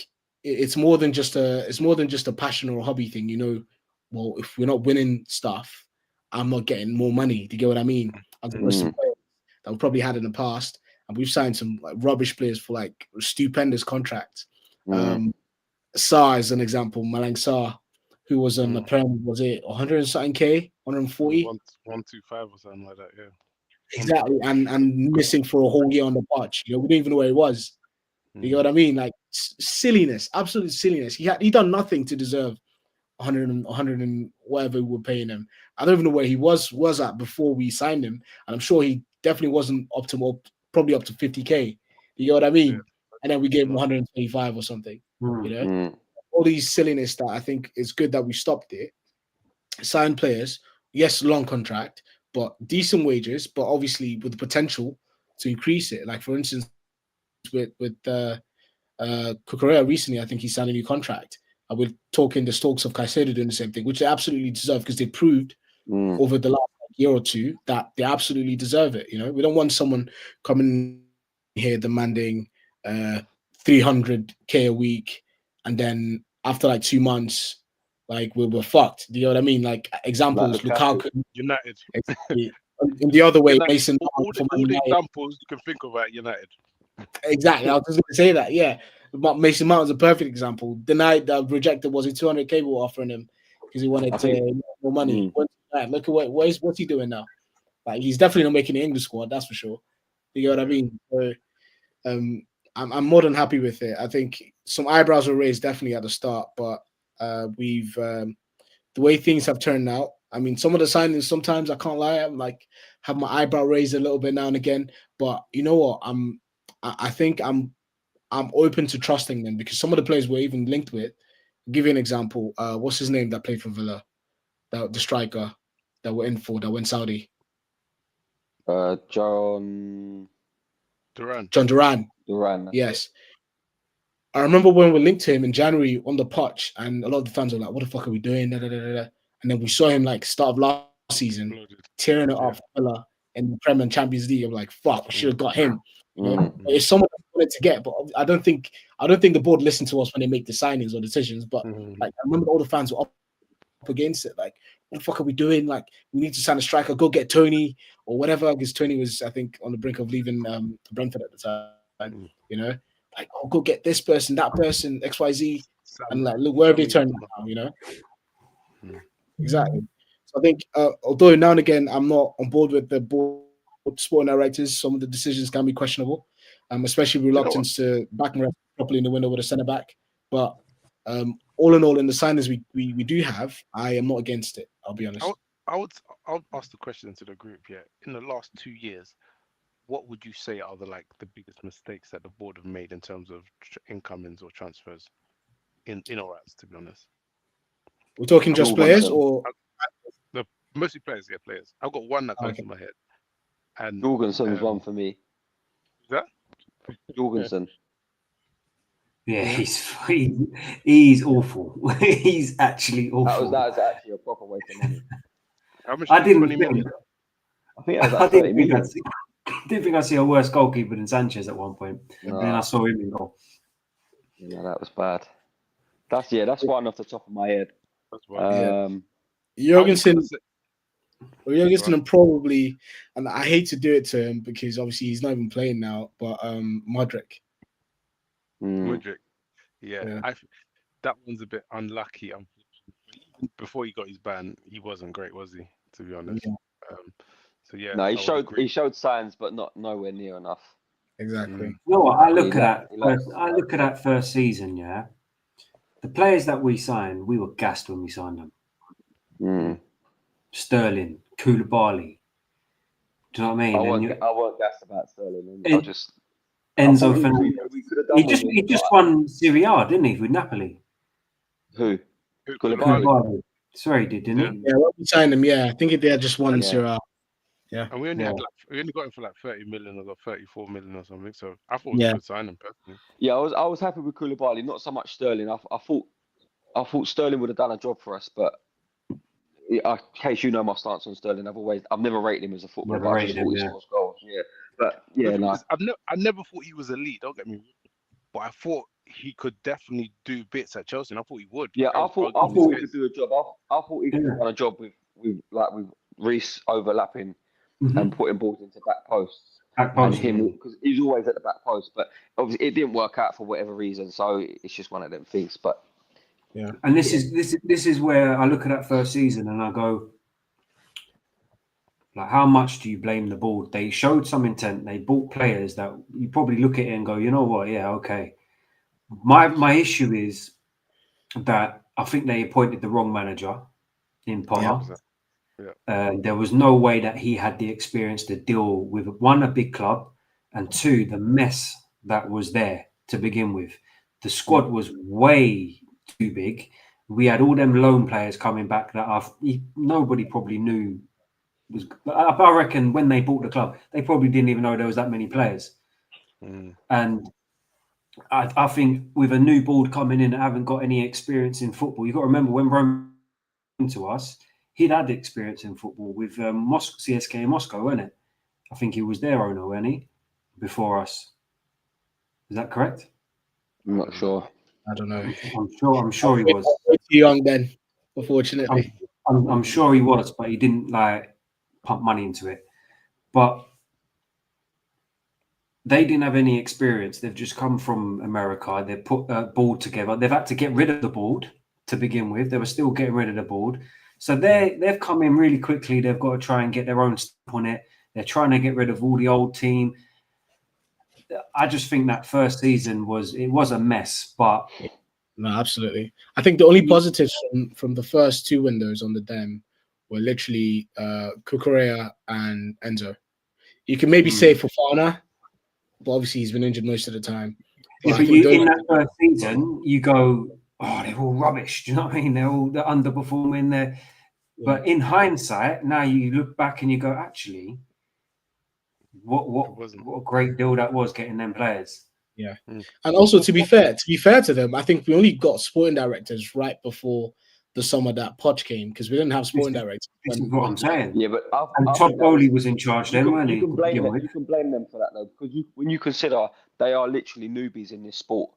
it's more than just a passion or a hobby thing, you know. Well, if we're not winning stuff, I'm not getting more money. Do you get what I mean? I've got some players that we probably had in the past, and we've signed some like rubbish players for like stupendous contracts. Sarr is an example. Malang Sarr, who was on the Prem, was it 100 and something K, 140, 125 or something like that, yeah. Exactly, and missing for a whole year on the patch. You know, we didn't even know where he was. You know what I mean? Like silliness, absolute silliness. He done nothing to deserve 100 and whatever we were paying him. I don't even know where he was at before we signed him, and I'm sure he definitely wasn't optimal. Probably up to 50K. You know what I mean? Yeah. And then we gave him 125 or something. You know, all these silliness that I think it's good that we stopped it. Sign players, yes, long contract, but decent wages, but obviously with the potential to increase it. Like for instance, with Cucurella recently, I think he signed a new contract. And we're talking the Stokes of Caicedo doing the same thing, which they absolutely deserve because they proved over the last year or two that they absolutely deserve it. You know, we don't want someone coming here demanding 300K a week, and then after like 2 months, like we're fucked. Do you know what I mean? Like examples, Lukaku, United. In the other way, United. Mason. All the examples you can think of at United. Exactly. I was just going to say that. Yeah, Mason Mount is a perfect example. Denied, rejected. Was it 200K we were offering him because he wanted more money? Look at what's he doing now? Like he's definitely not making the English squad. That's for sure. You know what I mean? So, I'm more than happy with it. I think some eyebrows were raised definitely at the start, but we've the way things have turned out. I mean, some of the signings sometimes I can't lie, I'm like have my eyebrow raised a little bit now and again. But you know what? I think I'm open to trusting them because some of the players we're even linked with. I'll give you an example. What's his name that played for Villa? The striker that we're in for that went Saudi. John John Duran. Duran. Yes. I remember when we linked to him in January on the pitch, and a lot of the fans were like, "What the fuck are we doing?" Da, da, da, da, da. And then we saw him like start of last season tearing it off Villa in the Premier and Champions League. I'm like, "Fuck, we should have got him." You know? It's someone I wanted to get, but I don't think the board listened to us when they make the signings or decisions. But like, I remember all the fans were up against it. Like, what the fuck are we doing? Like, we need to sign a striker. Go get Tony or whatever. Because Tony was, I think, on the brink of leaving Brentford at the time. You know. Like, oh, go get this person, that person, XYZ, and like, look, where have they turned now, you know? Exactly. So I think, although now and again I'm not on board with the board sport directors, some of the decisions can be questionable, especially reluctance to back properly in the window with a centre back. But all in all, in the signings we do have, I am not against it. I'll be honest. I'll ask the question to the group. Yeah, in the last 2 years, what would you say are the biggest mistakes that the board have made in terms of incomings or transfers in our eyes, to be honest? We're talking just players or mostly players, yeah, players. I've got one that comes to my head. And Jorgensen's one for me. Is that? Jorgensen. Yeah, he's awful. He's actually awful. That was actually a proper waste of money. How much? I didn't 20 million? I think that was like 30 million. Didn't think I'd see a worse goalkeeper than Sanchez at one point. No. And then I saw him in goal. Yeah, that was bad. That's one off the top of my head. That's right. Jorgensen and probably, and I hate to do it to him because obviously he's not even playing now, but Modric. Modric. Yeah. That one's a bit unlucky. Unfortunately. Before he got his ban, he wasn't great, was he? To be honest. Yeah. So yeah. No, he showed signs, but nowhere near enough. Exactly. You know what? I look at that first season. Yeah, the players that we signed, we were gassed when we signed them. Sterling, Koulibaly. Do you know what I mean? I wasn't gassed about Sterling. Enzo Fernandez. He just won Serie A, didn't he, with Napoli? Who? Koulibaly. Sorry, he did, didn't he? Yeah, when we signed him, I think they had just won Serie A. Yeah, and we only got him for 30 million or 34 million or something. So I thought we could sign him personally. Yeah, I was happy with Koulibaly, not so much Sterling. I thought Sterling would have done a job for us, but in case you know my stance on Sterling, I've never rated him as a footballer. I just thought he scores goals. Yeah, but I never thought he was elite. Don't get me wrong, but I thought he could definitely do bits at Chelsea, and I thought he would. Yeah, I thought he could do a job. I thought he could have done a job with Reece overlapping. And putting balls into back posts. And him, because he's always at the back post, but obviously it didn't work out for whatever reason. So it's just one of them things. But and this is where I look at that first season and I go, like, how much do you blame the board? They showed some intent. They bought players that you probably look at it and go, you know what? Yeah, okay. My issue is that I think they appointed the wrong manager in Potter. There was no way that he had the experience to deal with, one, a big club, and two, the mess that was there to begin with. The squad was way too big. We had all them loan players coming back that nobody probably knew. I reckon when they bought the club, they probably didn't even know there was that many players. And I think with a new board coming in that haven't got any experience in football, you've got to remember when Rome came to us, he'd had experience in football with CSK in Moscow, wasn't it? I think he was their owner, wasn't he? Before us. Is that correct? I'm not sure. I don't know. I'm sure he was. Too young then, unfortunately. I'm sure he was, but he didn't pump money into it. But they didn't have any experience. They've just come from America. They've put a board together. They've had to get rid of the board to begin with. They were still getting rid of the board. So they've come in really quickly. They've got to try and get their own stamp on it. They're trying to get rid of all the old team. I just think that first season was a mess, but No, absolutely. I think the only positives from the first two windows on the Dem were literally Cucurella and Enzo. You can maybe say Fofana, but obviously he's been injured most of the time. yeah, I but think you those in that first season, you go, oh, they're all rubbish. Do you know what I mean? They're underperforming there. But in hindsight, now you look back and you go, actually, what a great deal that was getting them players. Yeah. And also to be fair to them, I think we only got sporting directors right before the summer that Poch came, because we didn't have sporting directors. This is what I'm saying. Yeah, but And Todd Bowley was in charge then, weren't he? You can blame them for that though, because when you consider they are literally newbies in this sport,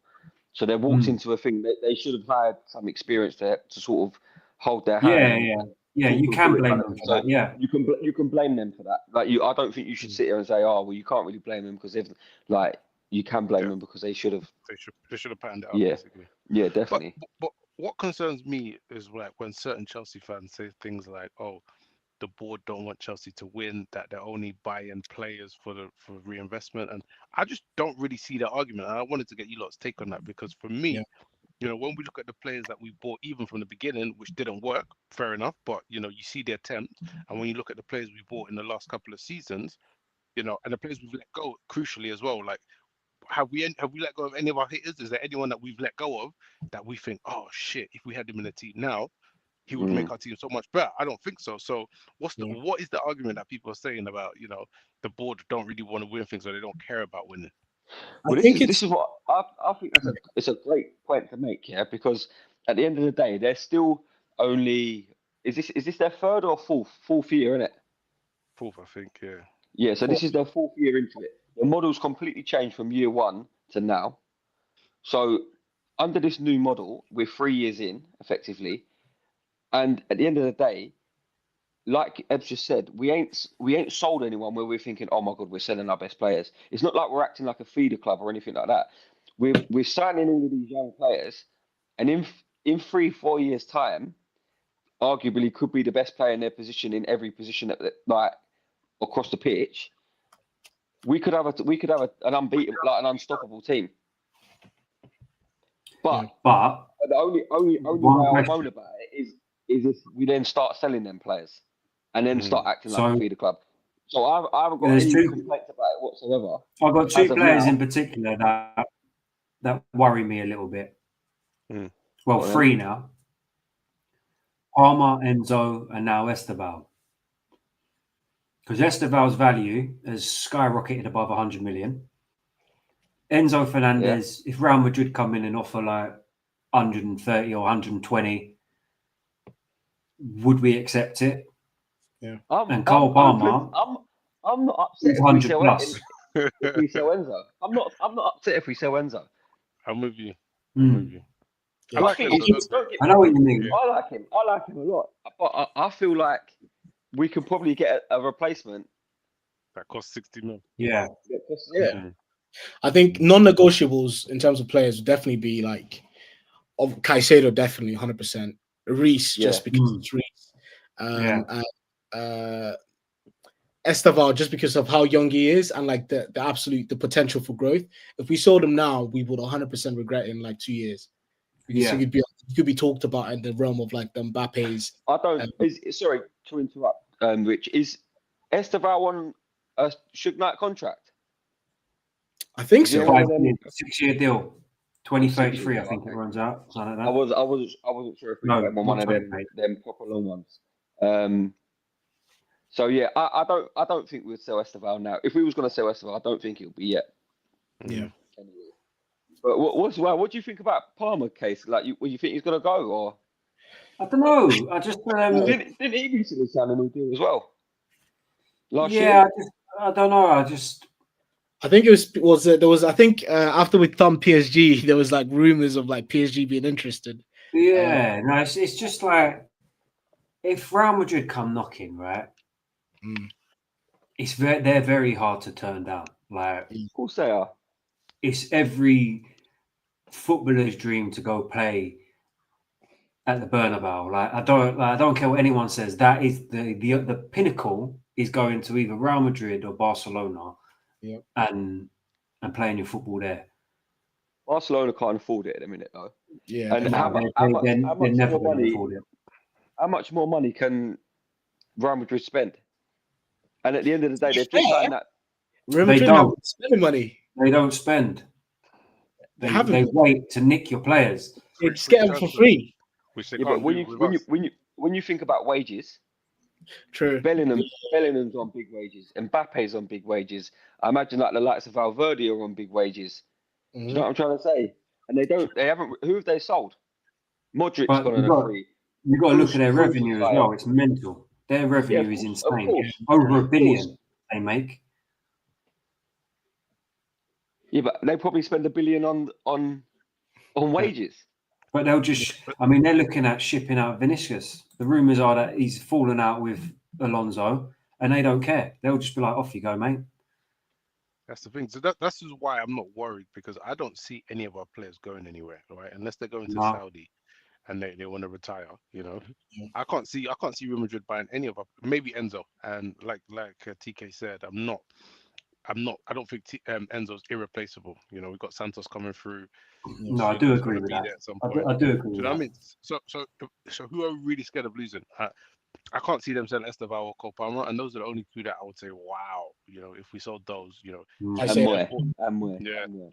so they've walked into a thing that they should have had some experience to sort of hold their hand. Yeah. You can blame them for that. Yeah, you can blame them for that. Like I don't think you should sit here and say, oh well, you can't really blame them because you can blame them because they should have. They should have panned it out. Yeah, basically. Yeah, definitely. But what concerns me is like when certain Chelsea fans say things like, "Oh, the board don't want Chelsea to win; that they're only buying players for reinvestment." And I just don't really see that argument. And I wanted to get you lot's take on that, because for me, when we look at the players that we bought, even from the beginning, which didn't work, fair enough. But you see the attempt, and when you look at the players we bought in the last couple of seasons, and the players we've let go, crucially as well, like. Have we let go of any of our hitters? Is there anyone that we've let go of that we think, oh shit, if we had him in the team now, he would make our team so much better? I don't think so. So what is the argument that people are saying about the board don't really want to win things, or they don't care about winning? Well, this is what I think it's a great point to make, because at the end of the day, they're still only is this their third or fourth year, isn't it? Fourth, I think, yeah. Yeah, so this is their fourth year into it. The model's completely changed from year one to now. So under this new model, we're 3 years in, effectively. And at the end of the day, like Ebs just said, we ain't sold anyone where we're thinking, oh my God, we're selling our best players. It's not like we're acting like a feeder club or anything like that. We're signing all of these young players, and in 3-4 years' time, arguably could be the best player in their position in every position like across the pitch. We could have an unbeatable, like an unstoppable team. But the only way I moan about it is if we then start selling them players and then start acting like a feeder club. So I haven't got any complaints about it whatsoever. I've got two players in particular that worry me a little bit. Well, three now. Palmer, Enzo, and now Estevao. Because Estevao's value has skyrocketed above 100 million. Enzo Fernandez, if Real Madrid come in and offer like 130 or 120, would we accept it? Yeah. And Cole Palmer, I'm not upset if 100 plus. If we sell Enzo. I'm not upset if we sell Enzo. I'm with you. Yeah. I know what you mean. I like him a lot. But I feel like we could probably get a replacement that costs 60 mil. Yeah. I think non-negotiables in terms of players would definitely be like of Caicedo, definitely 100%. Reece, just because it's Reece. And Estevao, just because of how young he is and like the potential for growth. If we sold him now, we would 100% regret it in like 2 years. Because he could be talked about in the realm of like the Mbappe's. Sorry to interrupt, Rich. Is Estevao on a Suge Knight contract? I think so. 6-year deal, 2033. I think it runs out. Something like that. I wasn't sure if we went on one of them proper long ones. So yeah, I don't think we'd sell Estevao now. If we was going to sell Estevao, I don't think it would be yet. Yeah. Anyway. But what do you think about Palmer case? Like, you think he's going to go, or? I don't know. I just didn't he recently sign a new deal as well? Last year? I don't know. I think it was there was after we thumped PSG, there was like rumors of like PSG being interested. Yeah, no, it's just like if Real Madrid come knocking, right? They're very hard to turn down. Like, of course they are. It's every footballer's dream to go play at the Bernabeu. Like, I don't care what anyone says. That is the pinnacle is going to either Real Madrid or Barcelona. Yeah. And and playing your football there. Barcelona can't afford it at the minute, though. Yeah, And definitely. how They're much never more going to money? afford it. How much more money can Real Madrid spend? And at the end of the day, they've fair, just signed that. Real They Madrid don't. haven't spending money. They don't spend. They They haven't. wait to nick your players. They Free, just free get them for transfer, free. which they Yeah, but can't do with us. when you think about wages, True. Bellingham's on big wages, Mbappe's on big wages. I imagine like the likes of Valverde are on big wages. Do you know what I'm trying to say? And they haven't. Who have they sold? Modric's But gone on a free. you've got to look at their Kroos revenue as retired. well. It's mental. Their Yeah, revenue of is course, of insane. course. Over Of $1 course. billion they make. Yeah, but they probably spend $1 billion on wages. But they'll just, I mean, they're looking at shipping out Vinicius. The rumours are that he's fallen out with Alonso and they don't care. They'll just be like, off you go, mate. That's the thing. So that's just why I'm not worried, because I don't see any of our players going anywhere, right? Unless they're going to No. Saudi and they want to retire, you know. Yeah. I can't see Real Madrid buying any of our, maybe Enzo. And like TK said, I don't think Enzo's irreplaceable. You know, we've got Santos coming through. No, I You know, do he's agree gonna with be that. there at some I point. do agree Do with you know what I that. mean? So who are we really scared of losing? I can't see them selling Estevao or Copama, and those are the only two that I would say, wow, you know, if we sold those, you know. Mm. I And say Moy.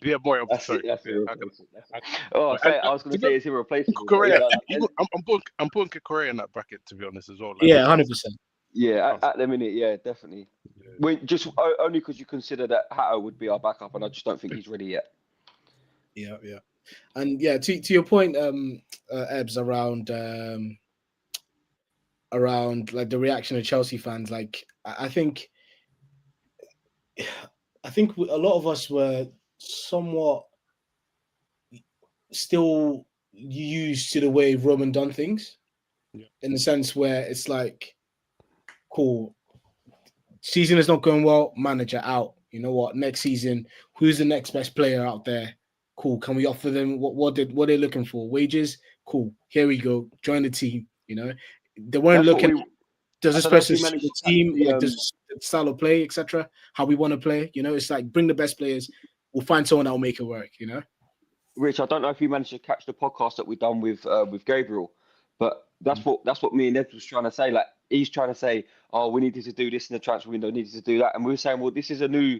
Yeah, boy, That's sorry. that's Yeah, irreplaceable. I, Oh, and, I was going to say it's irreplaceable. But Correa, yeah, I'm putting Correa in that bracket, to be honest, as well. Like, Yeah, 100%. yeah, at the minute, yeah, definitely. Yeah. Just only because you consider that Hato would be our backup, and I just don't think he's ready yet. Yeah. And yeah, to your point, Ebbs, around like the reaction of Chelsea fans, like I think a lot of us were somewhat still used to the way Roman done things, Yeah. in the sense where it's like, cool, season is not going well, manager out. You know what? Next season, who's the next best player out there? Cool. Can we offer them what they're looking for? Wages? Cool. Here we go. Join the team. You know, they weren't That's what looking. we. Does I this don't know if person you suit managed the to catch team? the, Like, does the style of play, etc. How we want to play? You know, it's like bring the best players. We'll find someone that will make it work. You know. Rich, I don't know if you managed to catch the podcast that we done with Gabriel, but that's what me and Ed was trying to say. Like, he's trying to say, oh, we needed to do this in the transfer window, needed to do that, and we were saying, well, this is a new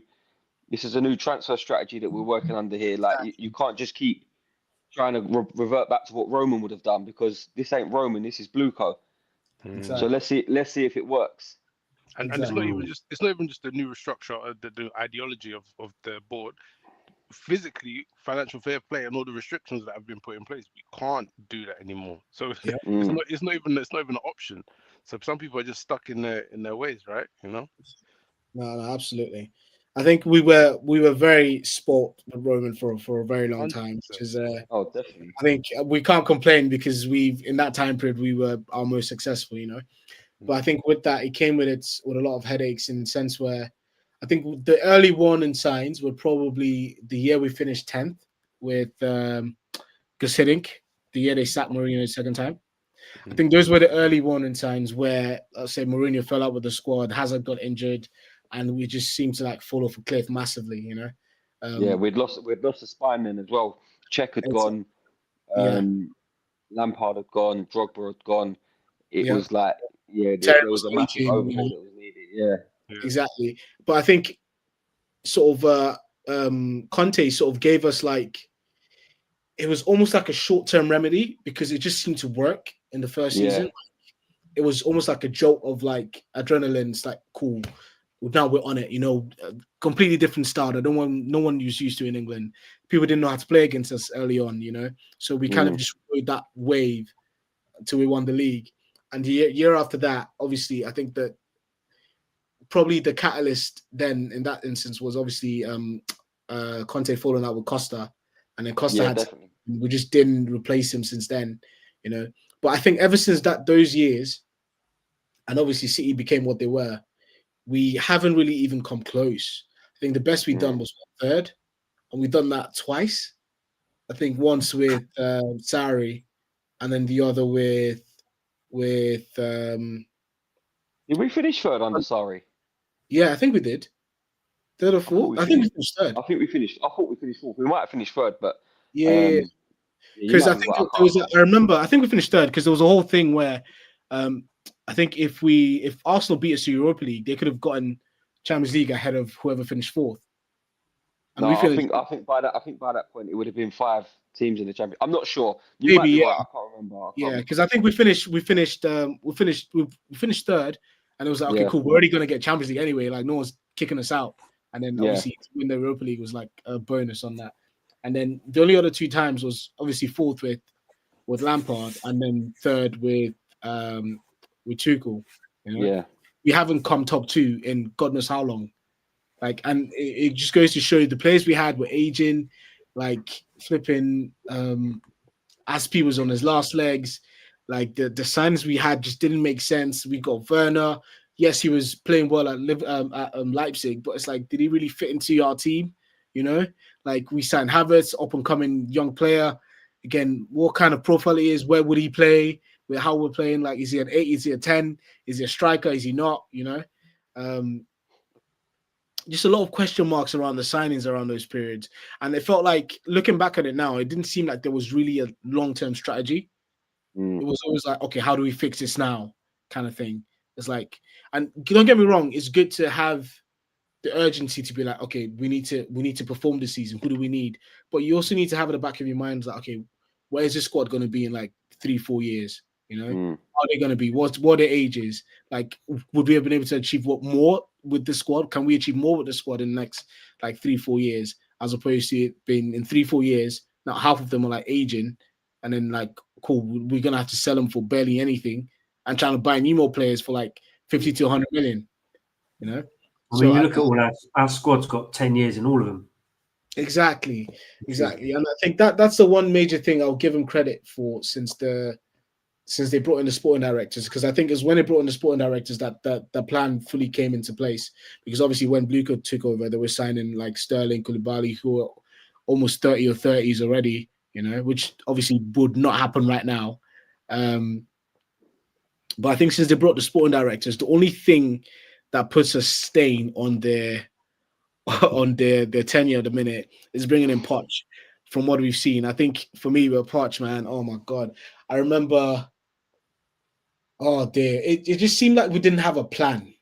transfer strategy that we're working under here. Like, you can't just keep trying to revert back to what Roman would have done, because this ain't Roman, this is Blueco. Exactly. So let's see if it works. And it's not even just the new structure, the ideology of the board. Physically, financial fair play and all the restrictions that have been put in place, we can't do that anymore. So Yeah. it's not even an option. So some people are just stuck in their ways, right? You know. No, absolutely. I think we were very sport with Roman for a very long time, 100%. which is Oh, definitely. I think we can't complain because in that time period we were our most successful, you know. But I think with that it came with a lot of headaches, in the sense where I think the early warning signs were probably the year we finished 10th with Gus Hiddink, the year they sacked Mourinho the second time. I think those were the early warning signs where, let's say, Mourinho fell out with the squad, Hazard got injured, and we just seemed to like fall off a cliff massively, you know. Yeah, we'd lost the spine then as well. Czech had gone, yeah. Lampard had gone, Drogba had gone. It Yeah. was like, there was a massive coaching, overhaul that was needed. Yeah. Exactly. But I think sort of Conte sort of gave us like, it was almost like a short-term remedy, because it just seemed to work in the first season. It was almost like a jolt of like adrenaline. It's like, cool, now we're on it, you know. Completely different style that no one was used to in England. People didn't know how to play against us early on, you know. So we kind of just rode that wave until we won the league. And the year after that, obviously, I think that probably the catalyst then in that instance was obviously Conte falling out with Costa, and then Costa we just didn't replace him since then, you know. But I think ever since those years, and obviously City became what they were, we haven't really even come close. I think the best we've done was third, and we've done that twice. I think once with Sarri, and then the other with Did we finish third under Sarri? Yeah, I think we did. Third or I thought fourth? we I think we finished. finished third. I think we finished. I thought we finished fourth. We might have finished third, but Yeah, yeah, you because might I be think right. there was. I remember. I think we finished third because there was a whole thing where, I think if Arsenal beat us to Europa League, they could have gotten Champions League ahead of whoever finished fourth. And No, we I finished think by that point it would have been 5 teams in the champion. I'm not sure. You maybe might be yeah. right. I can't remember. Yeah, because I think we finished third, and it was like, okay, Yeah. cool, we're already gonna get Champions League anyway. Like no one's kicking us out, and then Yeah. obviously to win the Europa League was like a bonus on that. And then the only other 2 times was obviously fourth with Lampard, and then third with Tuchel. You know, Yeah. we haven't come top 2 in God knows how long. Like, and it just goes to show you the players we had were aging, like flipping. Aspi was on his last legs. Like the signings we had just didn't make sense. We got Werner. Yes, he was playing well at Leipzig, but it's like, did he really fit into our team? You know, like we signed Havertz, up and coming young player. Again, what kind of profile he is? Where would he play? How we're playing? Like, is he an 8? Is he a 10? Is he a striker? Is he not? You know, just a lot of question marks around the signings around those periods. And it felt like, looking back at it now, it didn't seem like there was really a long-term strategy. It was always like, okay, how do we fix this now kind of thing. It's like, and don't get me wrong, it's good to have the urgency to be like, okay, we need to perform this season. Who do we need? But you also need to have at the back of your mind, like, okay, where is this squad going to be in like 3-4 years? You know, how are they going to be? What are their ages? Like, would we have been able to achieve what more with the squad? Can we achieve more with the squad in the next like 3-4 years, as opposed to it being in 3-4 years? Now half of them are like aging, and then like, cool, we're gonna have to sell them for barely anything, and trying to buy new more players for like 50 to 100 million. You know, I mean, you look at all our squad's got 10 years in all of them. Exactly. And I think that's the one major thing I'll give them credit for since they brought in the sporting directors, because I think it's when they brought in the sporting directors that the plan fully came into place. Because obviously when Blucher took over, they were signing like Sterling, Koulibaly, who are almost 30 or 30s already, you know, which obviously would not happen right now. But I think since they brought the sporting directors, the only thing that puts a stain on their tenure at the minute is bringing in Poch. From what we've seen, I think for me with Poch, man, oh my god, I remember. Oh dear, it just seemed like we didn't have a plan.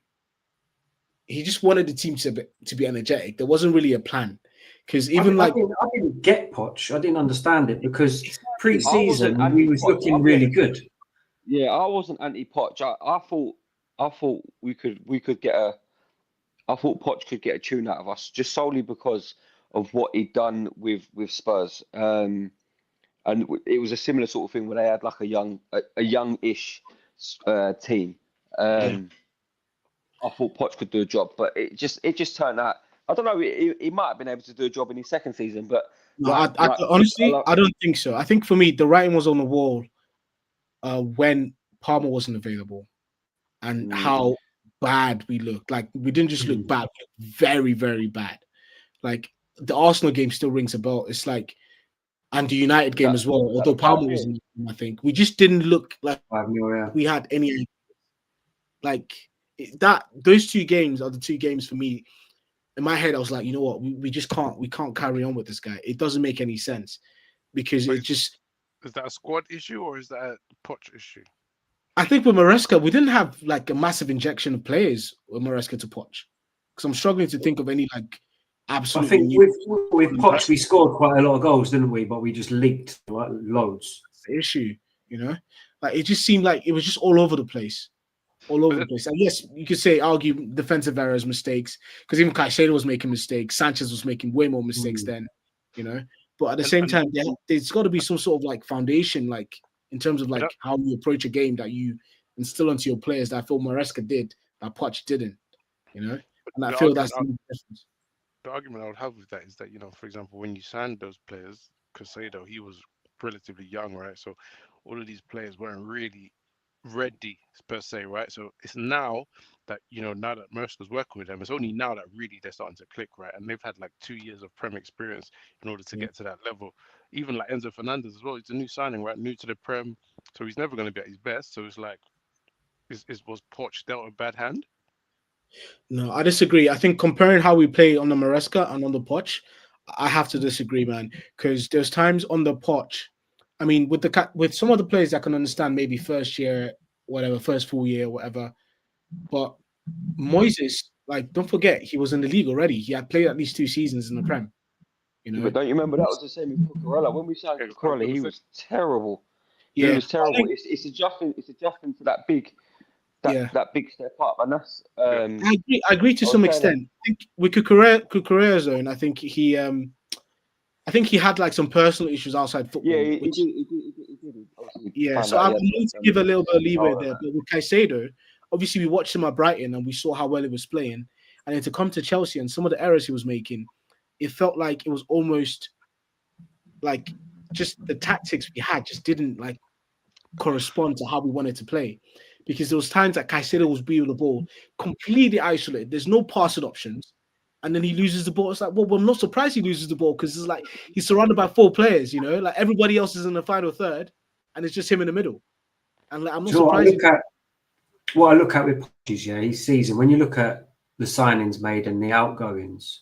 He just wanted the team to be energetic. There wasn't really a plan, because even I didn't get Poch. I didn't understand it, because pre-season we was anti-Poch. looking really good. Yeah, I wasn't anti-Poch. I thought we could get a. I thought Poch could get a tune out of us just solely because of what he'd done with Spurs. And it was a similar sort of thing where they had like a youngish team. I thought Poch could do a job, but it just turned out. I don't know. He might have been able to do a job in his second season, but no, honestly, I don't think so. I think for me, the writing was on the wall when Palmer wasn't available, and how bad we looked. Like, we didn't just look bad, we looked very, very bad. Like, the Arsenal game still rings a bell. It's like, and the United game as well. Although Palmer wasn't, I think we just didn't look like we had any. Like that, those 2 games are the 2 games for me. In my head, I was like, you know what, we just can't carry on with this guy. It doesn't make any sense, because it just. Is that a squad issue or is that a Poch issue? I think with Maresca, we didn't have like a massive injection of players with Maresca to Poch, because I'm struggling to think of any like absolutely. I think with Poch we scored quite a lot of goals, didn't we? But we just leaked loads. That's the issue, you know, like it just seemed like it was just all over the place. And yes, you could argue defensive errors, mistakes, because even Caicedo was making mistakes. Sanchez was making way more mistakes then, you know. But at the same time, there's got to be some sort of like foundation, like in terms of like how you approach a game that you instill onto your players. That I feel Maresca did, that Poch didn't, you know. And I feel that's the difference. The argument I would have with that is that, you know, for example, when you signed those players, Caicedo, he was relatively young, right? So all of these players weren't really ready per se, right? So it's now that, you know, now that Maresca's working with them, it's only now that really they're starting to click, right? And they've had like 2 years of Prem experience in order to get to that level. Even like Enzo Fernandez as well, he's a new signing, right? New to the Prem, so he's never going to be at his best. So it's like, was Poch dealt a bad hand? No, I disagree. I think comparing how we play on the Maresca and on the Poch, I have to disagree, man. Because there's times on the Poch, I mean, with some of the players I can understand maybe first year, whatever, first full year, whatever. But Moises, like, don't forget, he was in the league already. He had played at least 2 seasons in the Prem. You Yeah, know, but don't you remember that was the same with Cucurella? When we signed Yeah, Cucurella, he 100%. was terrible. He yeah, was I terrible. think, It's adjusting to that big yeah. big step up, and that's Yeah. I agree to I was some saying that. extent. I think with Cucurella's zone, I think he had like some personal issues outside football, Yeah, he which did. He did. He obviously yeah. found So out I'm he had willing to give a little bit of leeway power. there. But with Caicedo, obviously we watched him at Brighton and we saw how well he was playing, and then to come to Chelsea and some of the errors he was making, it felt like it was almost like just the tactics we had just didn't like correspond to how we wanted to play. Because there was times that Caicedo was being the ball completely isolated. There's no passing options. And then he loses the ball. It's like, well, I'm not surprised he loses the ball because it's like he's surrounded by 4 players, you know, like everybody else is in the final third, and it's just him in the middle. And like, I'm not Do you know surprised. what I look at with Poches, yeah, his season, when you look at the signings made and the outgoings,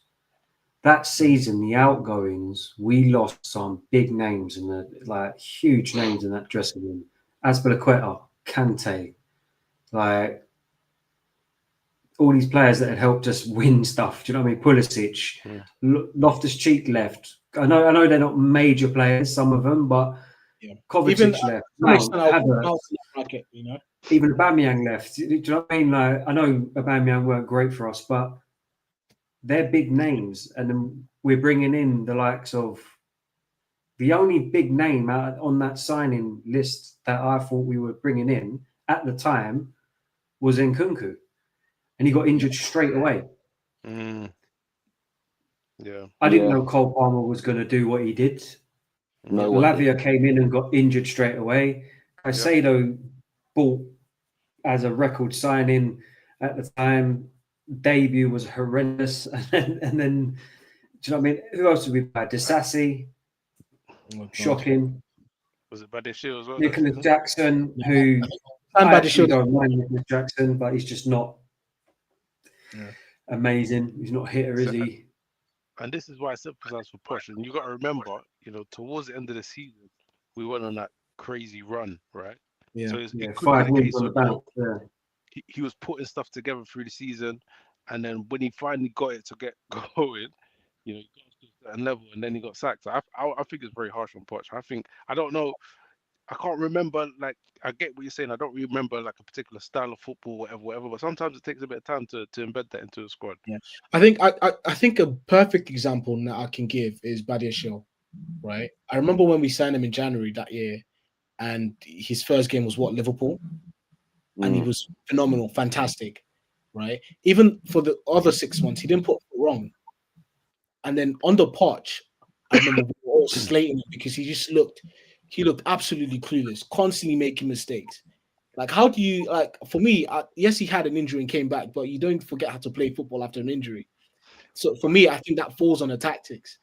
that season, the outgoings, we lost some big names and like huge names in that dressing room. Azpilicueta, Kante, like all these players that had helped us win stuff. Do you know what I mean? Pulisic, Loftus-Cheek left. I know they're not major players, some of them, but Yeah. Kovacic Even left. some extent, I'll put Havertz, out in that bracket, you know. even Aubameyang left. Do you know what I mean? Like, I know Aubameyang weren't great for us, but they're big names, and then we're bringing in the likes of the only big name out on that signing list that I thought we were bringing in at the time was Nkunku, and he got injured straight away. Mm. Yeah. I didn't know Cole Palmer was going to do what he did. No one Lavia did. came in and got injured straight away. Caicedo bought as a record signing at the time. Debut was horrendous, and then do you know what I mean? Who else did we buy? Disassi, shocking. Was it Badeshia as well? Nicholas Jackson, who And I actually Badishia, don't mind Nicholas Jackson, but he's just not amazing. He's not a hitter, is he? And this is why I sympathize for Posh. And you got to remember, towards the end of the season, we went on that crazy run, right? yeah, So it could be 5 the wins case on the of bounce. Yeah. he was putting stuff together through the season, and then when he finally got it to get going, he got to a certain level, and then he got sacked. So I think it's very harsh on Poch. I don't know. I can't remember. Like, I get what you're saying. I don't remember like a particular style of football, whatever. But sometimes it takes a bit of time to embed that into the squad. yeah. I think a perfect example that I can give is Badishia, right? I remember when we signed him in January that year, and his first game was Liverpool, and he was phenomenal, fantastic, right? Even for the other 6 months, he didn't put it wrong. And then on the Poch, I remember we were all slating him because he looked absolutely clueless, constantly making mistakes. Like, how do you For me, yes, he had an injury and came back, but you don't forget how to play football after an injury. So for me, I think that falls on the tactics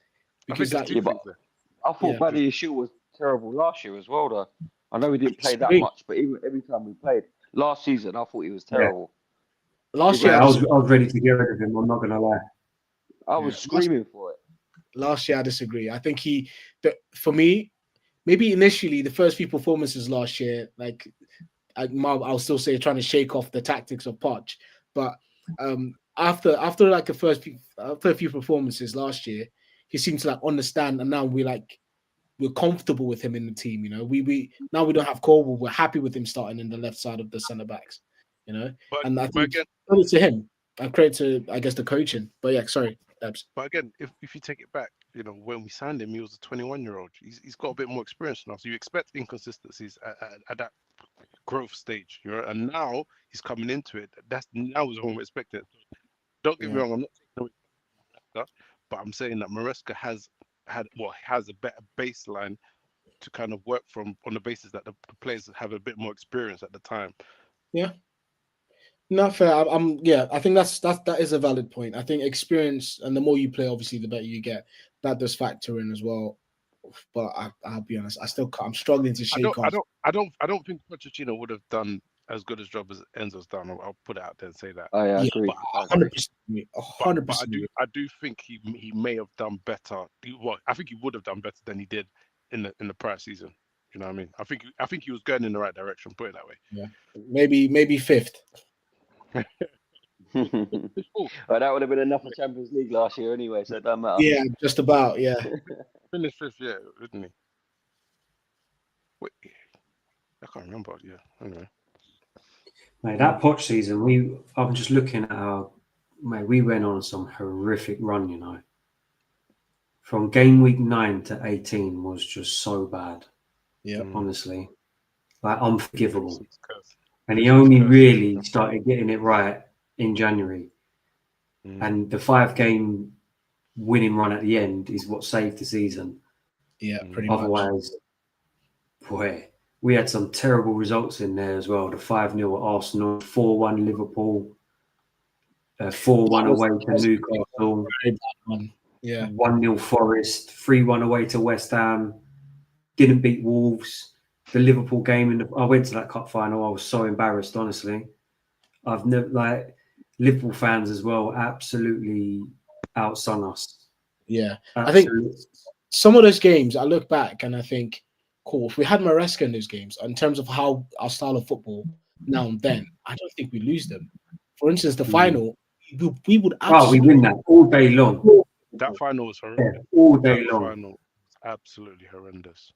because I think there's two things there. I thought Badishia was terrible last year as well, though. I know we didn't play that much, but even every time we played last season, I thought he was terrible. Last year, I was ready to get rid of him. I'm not going to lie. I was screaming for it. Last year, I disagree. I think for me, maybe initially the first few performances last year, like I'll still say trying to shake off the tactics of Poch, but after like after a few performances last year, he seemed to like understand, and now we're comfortable with him in the team. You know, we now we don't have Colwell. We're happy with him starting in the left side of the centre backs. You know, and I think credit to him and credit to I guess the coaching. But yeah, sorry, Debs. But again, if you take it back, when we signed him, he was a 21-year-old. He's got a bit more experience now, so you expect inconsistencies at that growth stage, and now he's coming into it. That's now is when we expect it. Don't get me wrong, I'm not taking away from Maresca, but I'm saying that Maresca has a better baseline to kind of work from, on the basis that the players have a bit more experience at the time. Yeah. Not fair. I think that is a valid point. I think experience, and the more you play, obviously, the better you get. That does factor in as well. But I'll be honest, I'm struggling to shake off. I don't think Pochettino would have done as good a job as Enzo's done. I'll put it out there and say that. I Yeah, agree. But I agree. 100%. but 100%. I do think he may have done better. Well, I think he would have done better than he did in the prior season. You know what I mean? I think he was going in the right direction. Put it that way. Yeah, maybe fifth. Oh, Well, that would have been enough for Champions League last year anyway, so it doesn't matter. Yeah, just about. Yeah, finished fifth, yeah, didn't he? Wait, I can't remember. Yeah, anyway. Mate, that Poch season, I'm just looking at we went on some horrific run, you know. From game week 9 to 18 was just so bad, yeah. honestly. Like, unforgivable. It's curse. And he It's only curse. really started getting it right in January. Mm. And the 5-game winning run at the end is what saved the season. Yeah, pretty much. Otherwise, boy, we had some terrible results in there as well. The 5-0 at Arsenal, 4-1 Liverpool, 4-1 away to Newcastle, Very bad one. Yeah, 1-0 Forest, 3-1 away to West Ham, didn't beat Wolves. The Liverpool game, I went to that cup final. I was so embarrassed, honestly. I've never, Liverpool fans as well, absolutely outsung us. yeah. Absolutely. I think some of those games, I look back and I think, cool. If we had Maresca in those games, in terms of how our style of football now and then, I don't think we lose them. For instance, the final, we would we absolutely win that all day long. That final was horrendous. Yeah, all day That long. final was absolutely horrendous.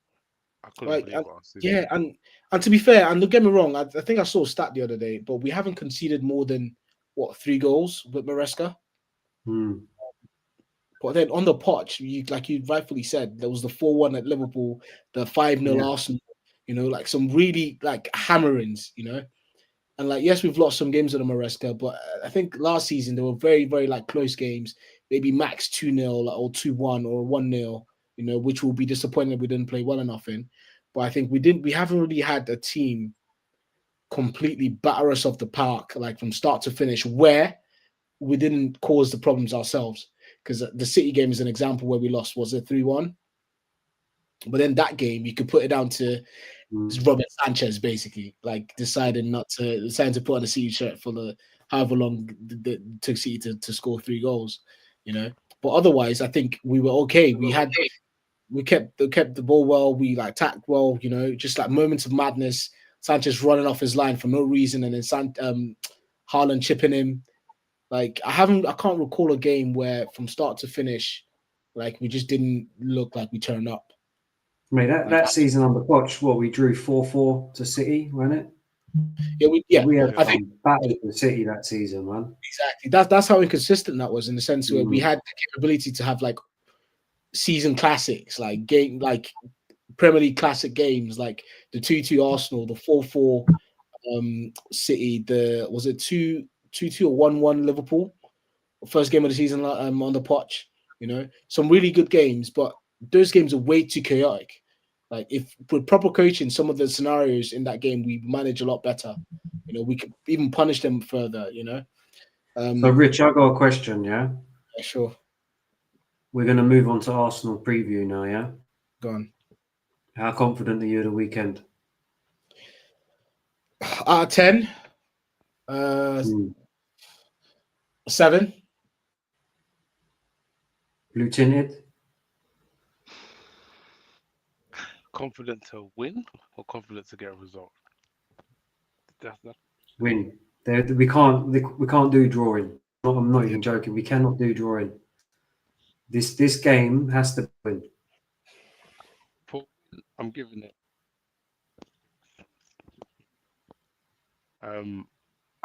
I couldn't Like, believe what I was seeing. yeah, and to be fair, and don't get me wrong, I think I saw a stat the other day, but we haven't conceded more than 3 goals with Maresca. Mm. But then on the potch, like you rightfully said, there was the 4-1 at Liverpool, the 5-0 Arsenal, you know, like some really like hammerings, you know. And like, yes, we've lost some games with the Maresca, but I think last season there were very, very like close games, maybe max 2-0 or 2-1 or 1-0, you know, which will be disappointing if we didn't play well enough in. But I think we haven't really had a team completely batter us off the park, like from start to finish, where we didn't cause the problems ourselves. Because the City game is an example where we lost, was it 3-1? But then that game, you could put it down to Robert Sanchez, basically, like deciding to put on a City shirt for the however long it took City to score 3 goals, you know. But otherwise, I think we were okay. We kept the ball well. We like tacked well, you know, just like moments of madness. Sanchez running off his line for no reason, and then Haaland chipping him. Like I can't recall a game where from start to finish, like we just didn't look like we turned up. Mate, that season under Poch, we drew 4-4 to City, wasn't it? Yeah, we had I think battle to City that season, man. Exactly. That's how inconsistent that was, in the sense where we had the capability to have like season classics, like Premier League classic games, like the 2-2 Arsenal, the 4-4 City, was it 2-2 or 1-1 Liverpool, first game of the season on the Poch, you know, some really good games, but those games are way too chaotic. Like if with proper coaching, some of the scenarios in that game we manage a lot better. You know, we could even punish them further. You know. So, Rich, I got a question. Yeah. Sure. We're going to move on to Arsenal preview now. Yeah. Go on. How confident are you the weekend? Out of 10, 7. Blue tinted. Confident to win or confident to get a result? Win. We can't do drawing. I'm not even joking. We cannot do drawing. This game has to win. I'm giving it.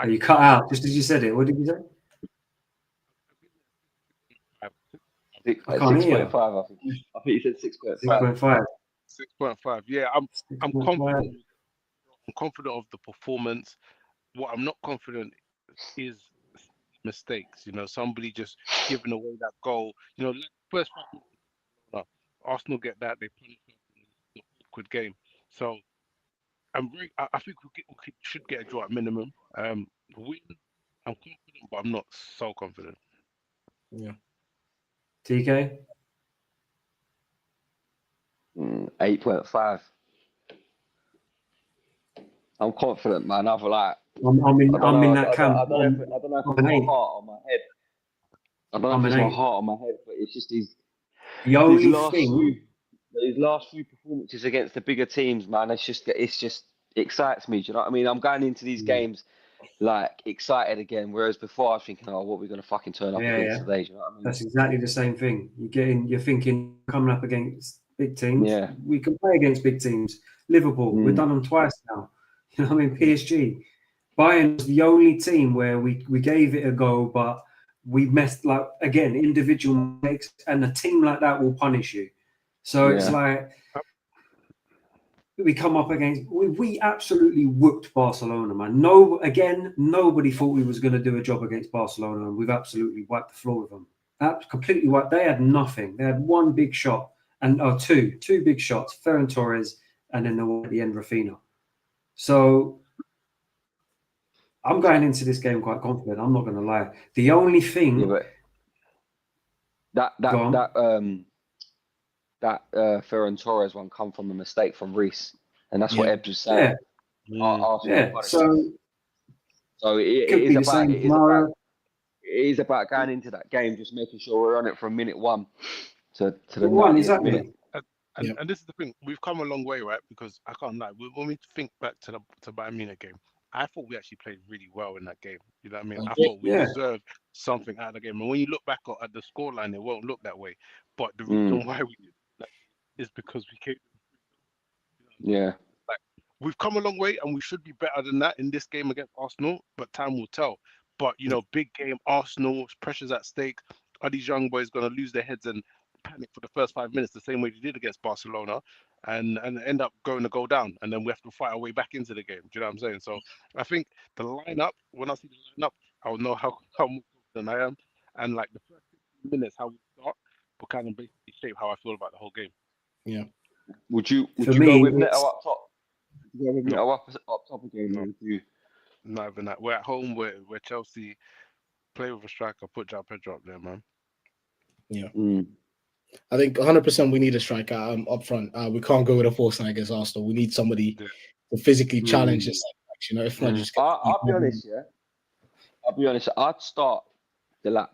You cut out just as you said it. What did you say? 6.5. I think you said 6.5. 6.5. 6.5. Yeah, I'm confident. I'm confident of the performance. What I'm not confident is mistakes. You know, somebody just giving away that goal. You know, first Arsenal get that, they punish us in the awkward game. So I think we should get a draw at minimum. Win, I'm confident, but I'm not so confident. Yeah. TK? 8.5. I'm confident, man. I've like. I'm in that camp. I don't know if I'm it's an my 8. heart or my head. I don't know I'm if an it's my 8. heart or my head, but it's just The these only last thing, few performances against the bigger teams, man. It's just it excites me. Do you know what I mean? I'm going into these games like excited again, whereas before I was thinking, oh, what are we gonna fucking turn up against today? Do you know what I mean? that's exactly the same thing. You're thinking, coming up against big teams. Yeah. We can play against big teams. Liverpool, we've done them twice now. You know what I mean? PSG. Bayern was the only team where we gave it a go, but we messed, like, again, individual mistakes, and a team like that will punish you. So it's like we come up against, we absolutely whooped Barcelona, man. Nobody thought we was going to do a job against Barcelona, and we've absolutely wiped the floor with them. Completely wiped. They had nothing. They had one big shot, and two big shots, Ferran Torres, and then the one at the end, Rafinha. So I'm going into this game quite confident. I'm not going to lie. The only thing, that Ferran Torres one come from a mistake from Reece, and that's what Ebbs was saying. So it is about going into that game, just making sure we're on it from minute 1 to the 90th minute. And this is the thing, we've come a long way, right? Because I can't lie, when we think back to the Bayern Munich game, I thought we actually played really well in that game. You know what I mean? I thought we deserved something out of the game. And when you look back at the scoreline, it won't look that way. But the reason why we did that is because we came. Yeah. Like, we've come a long way, and we should be better than that in this game against Arsenal, but time will tell. But, big game, Arsenal, pressure's at stake. Are these young boys going to lose their heads and panic for the first 5 minutes the same way they did against Barcelona and end up going to go down, and then we have to fight our way back into the game? Do you know what I'm saying? So I think the lineup, when I see the lineup, I'll know how confident I am, and like the first 15 minutes how we start will kind of basically shape how I feel about the whole game. Yeah. Would you go with Neto up top? Would you go with Neto up top again? Not even that. We're at home. We're Chelsea. Play with a striker. Put João Pedro up there, man. Yeah. I think 100% we need a striker up front. We can't go with a false nine against Arsenal. We need somebody to physically challenge this. If not, just. I'll be honest. Yeah. I'll be honest. I'd start the lap.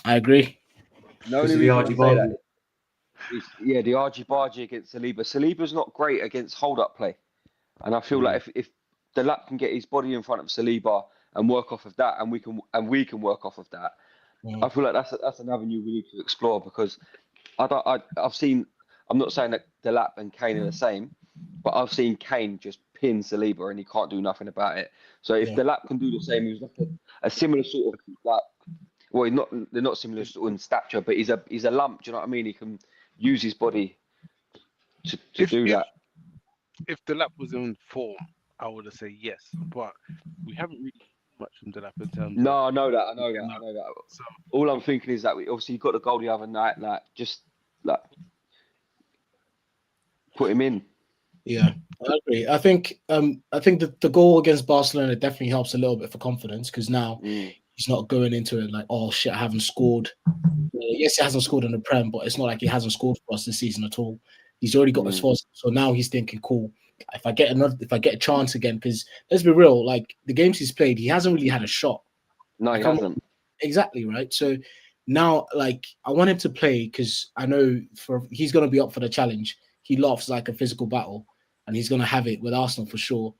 I agree. No only reason I say that is, the Argy-Bargy against Saliba. Saliba's not great against hold-up play, and I feel like if the lap can get his body in front of Saliba and work off of that, and we can work off of that, I feel like that's an avenue we need to explore, because I've seen. I'm not saying that the lap and Kane are the same, but I've seen Kane just pin Saliba and he can't do nothing about it. So if the lap can do the same, he's like a similar sort of like. Well, they're not similar in stature, but he's a lump. Do you know what I mean? He can use his body to do that. If the lap was in form, I would have said yes, but we haven't really much from the lap in terms. No, I know that. So all I'm thinking is that we obviously got the goal the other night. Like just like put him in. Yeah, I agree. I think that the goal against Barcelona definitely helps a little bit for confidence, because now he's not going into it like, oh shit, I haven't scored. Yes, he hasn't scored in the Prem, but it's not like he hasn't scored for us this season at all. He's already got his first, so now he's thinking, cool. If I get a chance again, because let's be real, like the games he's played, he hasn't really had a shot. No, he hasn't. Exactly, right. So now, like, I want him to play, because I know he's going to be up for the challenge. He loves like a physical battle, and he's going to have it with Arsenal for sure.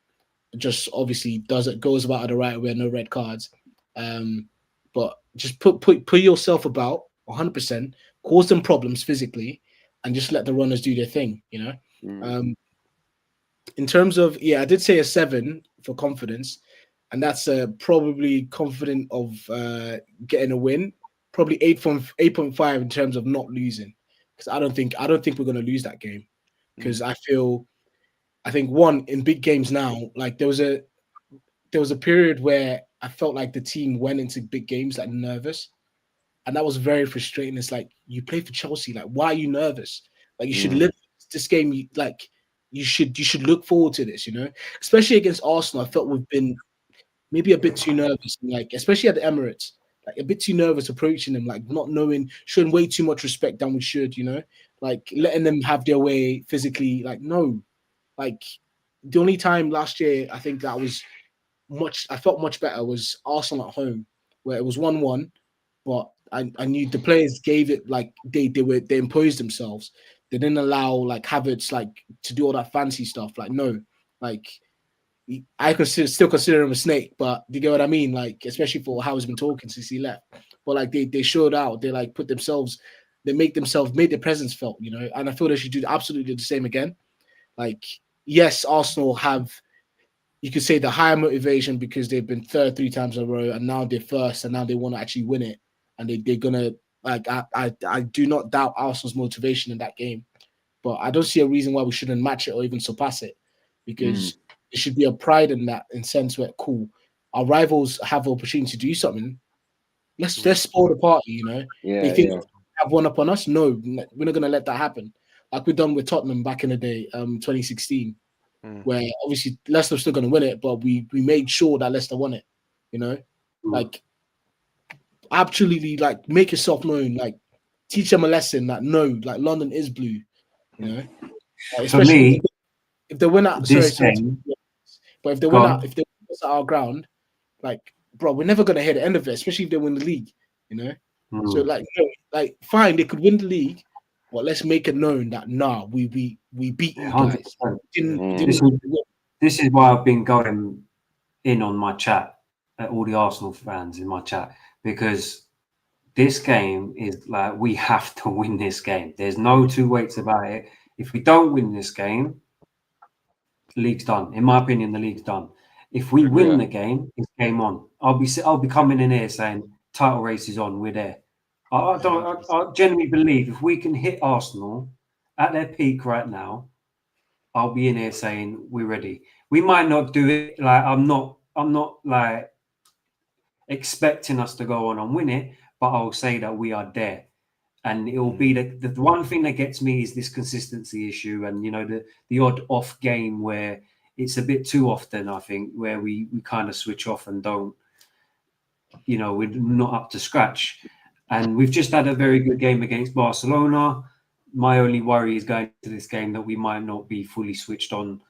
Just obviously goes about it the right way, no red cards. But just put yourself about 100%, cause them problems physically, and just let the runners do their thing. In terms of I did say a 7 for confidence, and that's probably confident of getting a win. Probably 8.5 in terms of not losing, because I don't think we're going to lose that game, because I think one, in big games now, like there was a period where I felt like the team went into big games like nervous, and that was very frustrating. It's like, you play for Chelsea, like why are you nervous? Like you should live this game. You should look forward to this, especially against Arsenal. I felt we've been maybe a bit too nervous, like especially at the Emirates, like a bit too nervous approaching them, like not knowing, showing way too much respect than we should, like letting them have their way physically. Like no, like the only time last year I think that was I felt much better was Arsenal at home, where it was 1-1, but I knew the players gave it like they imposed themselves. They didn't allow like Havertz like to do all that fancy stuff. Like no, like I still consider him a snake, but you get what I mean? Like, especially for how he's been talking since he left. But like they showed out, they like put themselves, they made their presence felt, you know, and I feel they should do absolutely the same again. Like, yes, Arsenal have, you could say, the higher motivation because they've been third 3 times in a row, and now they're first, and now they want to actually win it, and they're gonna like. I do not doubt Arsenal's motivation in that game, but I don't see a reason why we shouldn't match it or even surpass it, because there should be a pride in that, in sense where cool, our rivals have the opportunity to do something. Let's spoil the party, you know. They think they have one up on us. No, we're not gonna let that happen. Like we've done with Tottenham back in the day, 2016. Where obviously Leicester still going to win it, but we made sure that Leicester won it. You know, like absolutely, like make yourself known, like teach them a lesson that no, like London is blue. You know, like, For me, if they win at but if they win at our ground, like bro, we're never going to hear the end of it, especially if they win the league. You know, so like like fine, they could win the league. But let's make it known that we beat you guys. This is why I've been going in on my chat at all the Arsenal fans in my chat, because this game is like we have to win this game. There's no two ways about it. If we don't win this game, the league's done. In my opinion, the league's done. If we win the game, it's game on. I'll be coming in here saying title race is on. We're there. I genuinely believe if we can hit Arsenal at their peak right now, I'll be in here saying we're ready. We might not do it. Like I'm not like expecting us to go on and win it, but I'll say that we are there. And it will be the one thing that gets me is this consistency issue, and you know the odd off game where it's a bit too often. I think where we kind of switch off and don't, you know, we're not up to scratch. And we've just had a very good game against Barcelona. My only worry is going to this game that we might not be fully switched on.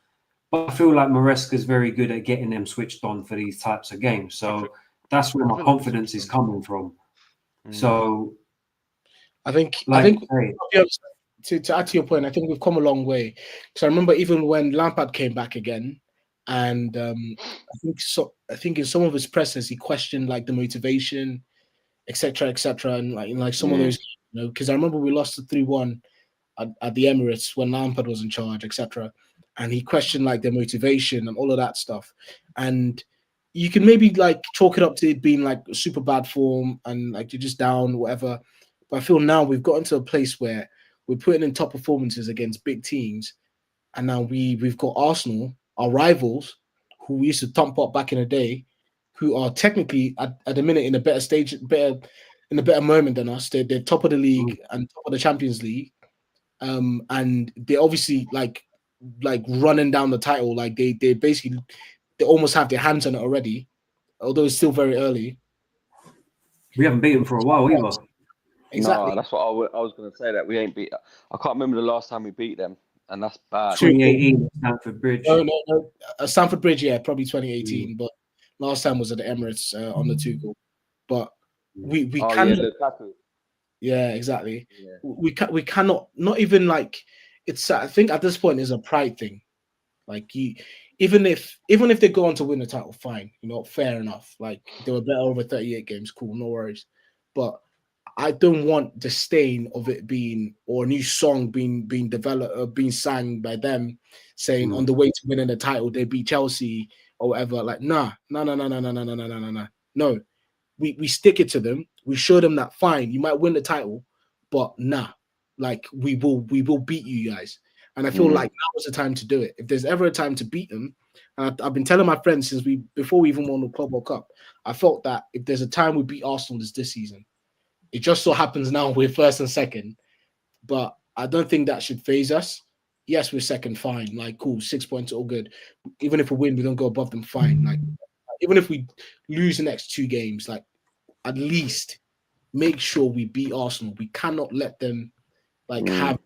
But I feel like Maresca is very good at getting them switched on for these types of games. So that's where my confidence is coming from. So I think to add to your point, I think we've come a long way. So I remember even when Lampard came back again, and I think in some of his presses he questioned like the motivation, etc., and like some of those, you know, because I remember we lost 3-1 at the Emirates when Lampard was in charge, etc., and he questioned like their motivation and all of that stuff. And you can maybe like chalk it up to it being like super bad form and like you're just down, whatever. But I feel now we've gotten to a place where we're putting in top performances against big teams, and now we've got Arsenal, our rivals, who we used to thump up back in the day, who are technically at the minute in a better stage, in a better moment than us. They're top of the league and top of the Champions League, and they're obviously like running down the title. Like they basically they almost have their hands on it already, although it's still very early. We haven't beaten for a while either. Exactly. No, that's what I was going to say, that we ain't beat. I can't remember the last time we beat them, and that's bad. 2018 Stamford Bridge. No. Stamford Bridge, yeah, probably 2018. But last time was at the Emirates on the Tuchel. But we can. Yeah, exactly. Yeah. We cannot, not even like it's. I think at this point is a pride thing. Like even if they go on to win the title, fine, you know, fair enough. Like they were better over 38 games, cool, no worries. But I don't want the stain of it being, or a new song being developed or being sang by them saying on the way to winning the title they beat Chelsea or whatever. Like no. No, we stick it to them. We show them that fine, you might win the title, but like we will beat you guys. And I feel like now was the time to do it. If there's ever a time to beat them, and I've been telling my friends since before we even won the Club World Cup, I felt that if there's a time we beat Arsenal, it's this season. It just so happens now we're first and second, but I don't think that should phase us. Yes, we're second, fine. Like, cool, 6 points, all good. Even if we win, we don't go above them, fine. Like, even if we lose the next 2 games, like, at least make sure we beat Arsenal. We cannot let them, like, have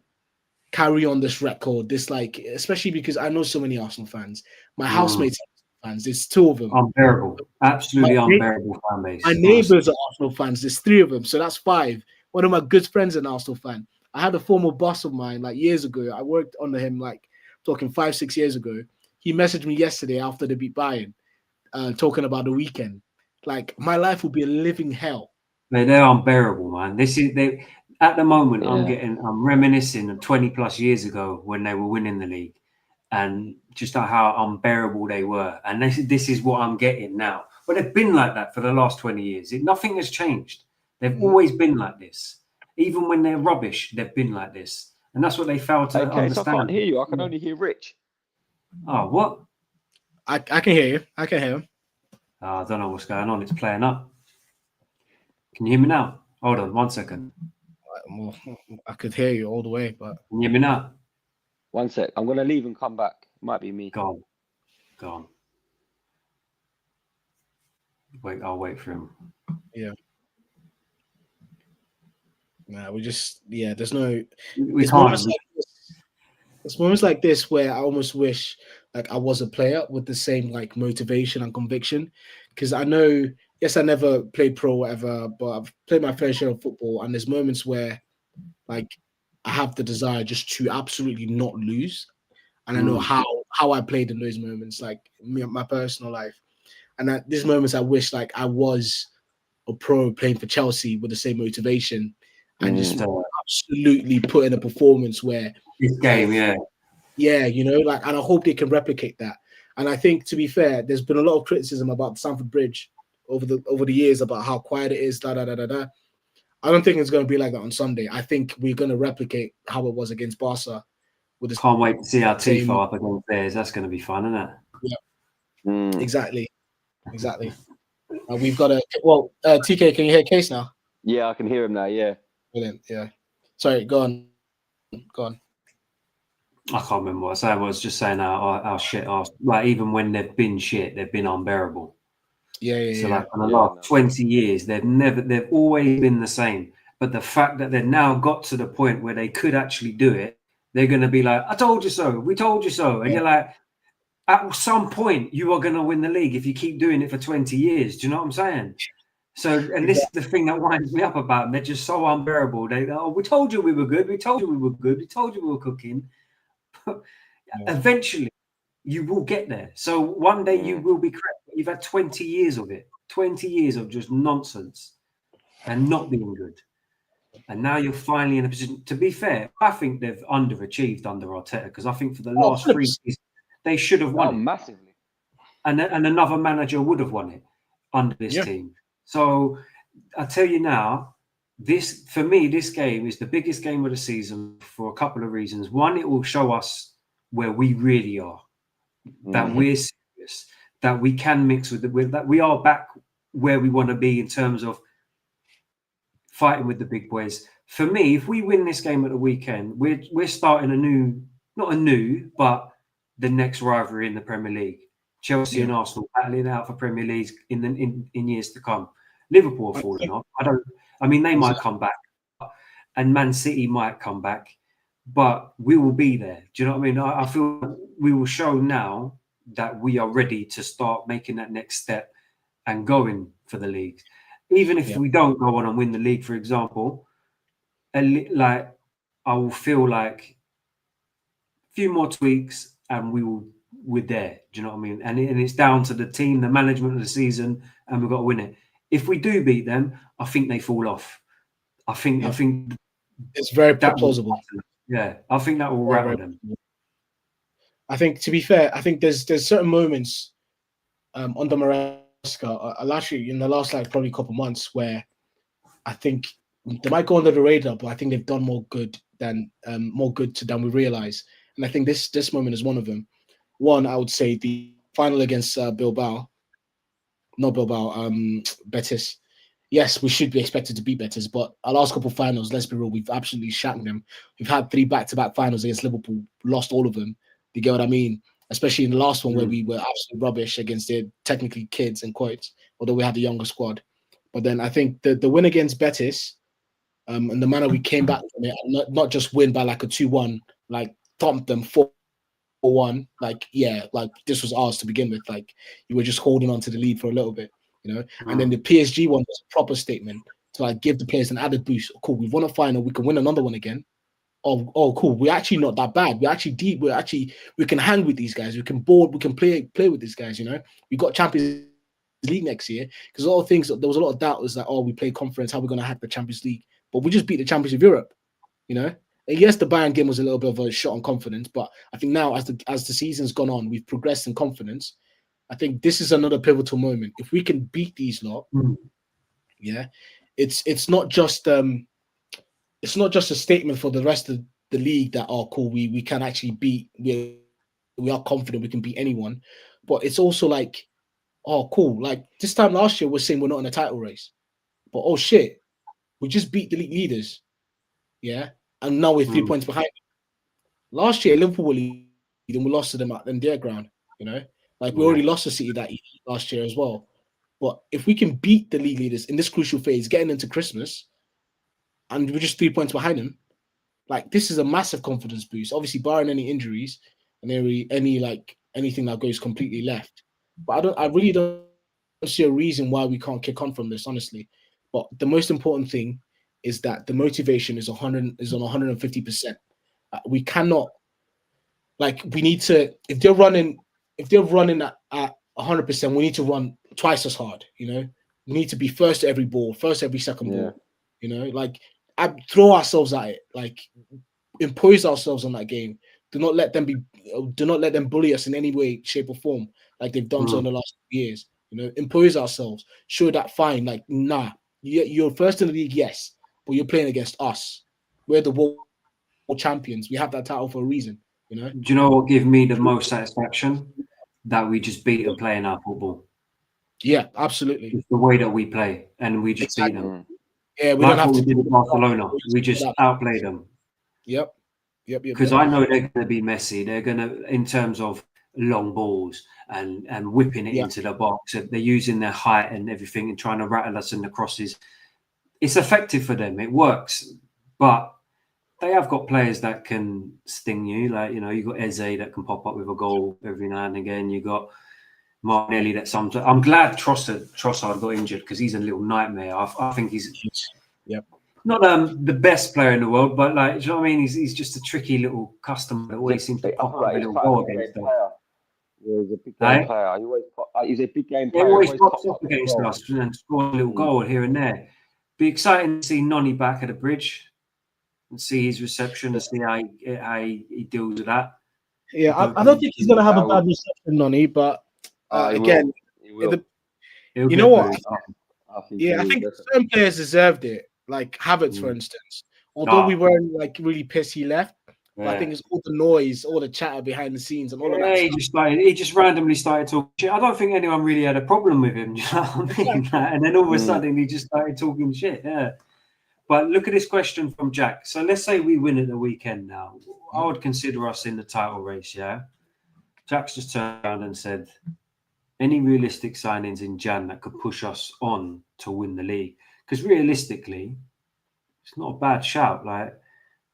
carry on this record. This like, especially because I know so many Arsenal fans. My housemates are fans. There's 2 of them. Unbearable, absolutely My- unbearable fan base. My neighbors are Arsenal fans. There's 3 of them, so that's 5. One of my good friends is an Arsenal fan. I had a former boss of mine like years ago. I worked under him like talking 5-6 years ago. He messaged me yesterday after they beat Bayern, talking about the weekend. Like my life would be a living hell. They're unbearable, man. They at the moment. Yeah. I'm reminiscing of 20+ years ago when they were winning the league, and just how unbearable they were. And this is what I'm getting now. But they've been like that for the last 20 years. Nothing has changed. They've always been like this. Even when they're rubbish, they've been like this. And that's what they fail to Okay, so I understand. can't hear you. I can only hear Rich. Oh, what? I can hear you. I can hear him. I don't know what's going on. It's playing up. Can you hear me now? Hold on 1 second. Well, I could hear you all the way, but Can you hear me now? 1 sec. I'm gonna leave and come back. Might be me. Go on. Wait, I'll wait for him. yeah. Nah, there's no. We It's can't. moments like this. It's moments like this where I almost wish like I was a player with the same like motivation and conviction, because I know, yes, I never played pro or whatever, but I've played my fair share of football, and there's moments where like I have the desire just to absolutely not lose, and I know how I played in those moments, like my personal life, and at these moments I wish like I was a pro playing for Chelsea with the same motivation and just absolutely put in a performance where This game, yeah, you know, like, and I hope they can replicate that. And I think, to be fair, there's been a lot of criticism about Stamford Bridge over the years about how quiet it is. I don't think it's going to be like that on Sunday. I think we're going to replicate how it was against Barca. With this Can't wait to see our Tifo up against theirs. That's going to be fun, isn't it? Yeah, exactly. We've got TK, can you hear Case now? Yeah, I can hear him now. Yeah. Brilliant. Yeah. Sorry, go on. I can't remember what I said. I was just saying our shit. Like even when they've been shit, they've been unbearable. Yeah. So like in the last 20 years, they've always been the same. But the fact that they've now got to the point where they could actually do it, they're going to be like, I told you so. We told you so. And you're like, at some point, you are going to win the league if you keep doing it for 20 years. Do you know what I'm saying? So, and this is the thing that winds me up about them. They're just so unbearable. We told you we were good. We told you we were good. We told you we were cooking. Eventually, you will get there. So one day you will be correct. You've had 20 years of it. 20 years of just nonsense and not being good. And now you're finally in a position. To be fair, I think they've underachieved under Arteta, because I think for the last 3 years, they should have won it. Massively. And another manager would have won it under this team. So I tell you now, for me, this game is the biggest game of the season for a couple of reasons. One, it will show us where we really are, that we're serious, that we can mix that we are back where we want to be in terms of fighting with the big boys. For me, if we win this game at the weekend, we're starting but the next rivalry in the Premier League. Chelsea and Arsenal battling out for Premier League in years to come. Liverpool have fallen off. They might come back, and Man City might come back, but we will be there. Do you know what I mean? I feel we will show now that we are ready to start making that next step and going for the league. Even if we don't go on and win the league, for example, I will feel like a few more tweaks and we're there. Do you know what I mean? And it's down to the team, the management of the season, and we've got to win it. If we do beat them, I think they fall off. I think it's very plausible. I think that will rattle them. I think, to be fair, I think there's certain moments under Maresca, actually in the last probably couple months, where I think they might go under the radar, but I think they've done more good than we realize. And I think this moment is one of them. One, I would say the final against Betis. Yes, we should be expected to beat Betis, but our last couple of finals, let's be real, we've absolutely shattered them. We've had 3 back-to-back finals against Liverpool, lost all of them. Do you get what I mean? Especially in the last one where we were absolutely rubbish against their technically kids in quotes, although we had the younger squad. But then I think the win against Betis, and the manner we came back from it, not just win by like a 2-1, like thumped them 4-1. Like, yeah, like this was ours to begin with. Like, you were just holding on to the lead for a little bit, you know. And then the PSG one was a proper statement to like give the players an added boost. Cool, we've won a final, we can win another one again. Oh, cool. We're actually not that bad. We're actually deep. We can hang with these guys. We can board. We can play with these guys. You know, we got Champions League next year because a lot of things. There was a lot of doubt. Was like, oh, we play conference. How are we going to hack the Champions League? But we just beat the champions of Europe. You know, and yes, the Bayern game was a little bit of a shot on confidence, but I think now as the season's gone on, we've progressed in confidence. I think this is another pivotal moment. If we can beat these lot, yeah, it's not just a statement for the rest of the league that cool, we can actually beat, we are confident we can beat anyone, but it's also like, oh cool, like this time last year we're saying we're not in a title race, but oh shit, we just beat the league leaders, yeah, and now we're 3 points behind. Last year Liverpool were leading, we lost to them at their ground, you know, like we already lost to City that last year as well. But if we can beat the league leaders in this crucial phase, getting into Christmas, and we're just 3 points behind them, like this is a massive confidence boost. Obviously, barring any injuries and anything that goes completely left. But I really don't see a reason why we can't kick on from this, honestly. But the most important thing is that the motivation is on 150%. We cannot, like, we need to, if they're running at 100%, we need to run twice as hard. You know, we need to be first at every ball, first every second ball. You know, like, throw ourselves at it, like impose ourselves on that game. Do not let them bully us in any way, shape, or form, like they've done so in the last years. You know, impose ourselves, show that fine, like, nah, you're first in the league, yes, but you're playing against us. We're the world champions. We have that title for a reason, you know. Do you know what gave me the most satisfaction? That we just beat them playing our football. Yeah, absolutely. It's the way that we play, and we just beat them. Yeah, we like don't have what to we did at Barcelona. We just outplayed them. Yep. Because I know they're going to be messy. They're going to, in terms of long balls and whipping it into the box. They're using their height and everything and trying to rattle us in the crosses. It's effective for them. It works. But they have got players that can sting you. Like, you know, you got Eze that can pop up with a goal every now and again. You got Martinelli that sometimes. I'm glad Trossard got injured because he's a little nightmare. I think he's not the best player in the world, but like, do you know what I mean? He's just a tricky little customer that always seems to pop up a little goal against us. Yeah, he's a big game player. He's a big game player. He always pops up against us and scores a little goal here and there. Be exciting to see Noni back at the bridge and see his reception and see how he deals with that. Yeah, I don't think he's going to have a bad reception, Noni, but again, you know what? I think certain players deserved it. Like Havertz, for instance. Although we weren't like really pissed he left, but I think it's all the noise, all the chatter behind the scenes, and all of that. He just randomly started talking shit. I don't think anyone really had a problem with him. You know what I mean? And then all of a sudden he just started talking shit. Yeah. But look at this question from Jack. So let's say we win at the weekend now. I would consider us in the title race, yeah? Jack's just turned around and said, any realistic signings in Jan that could push us on to win the league? Because realistically, it's not a bad shout. Like,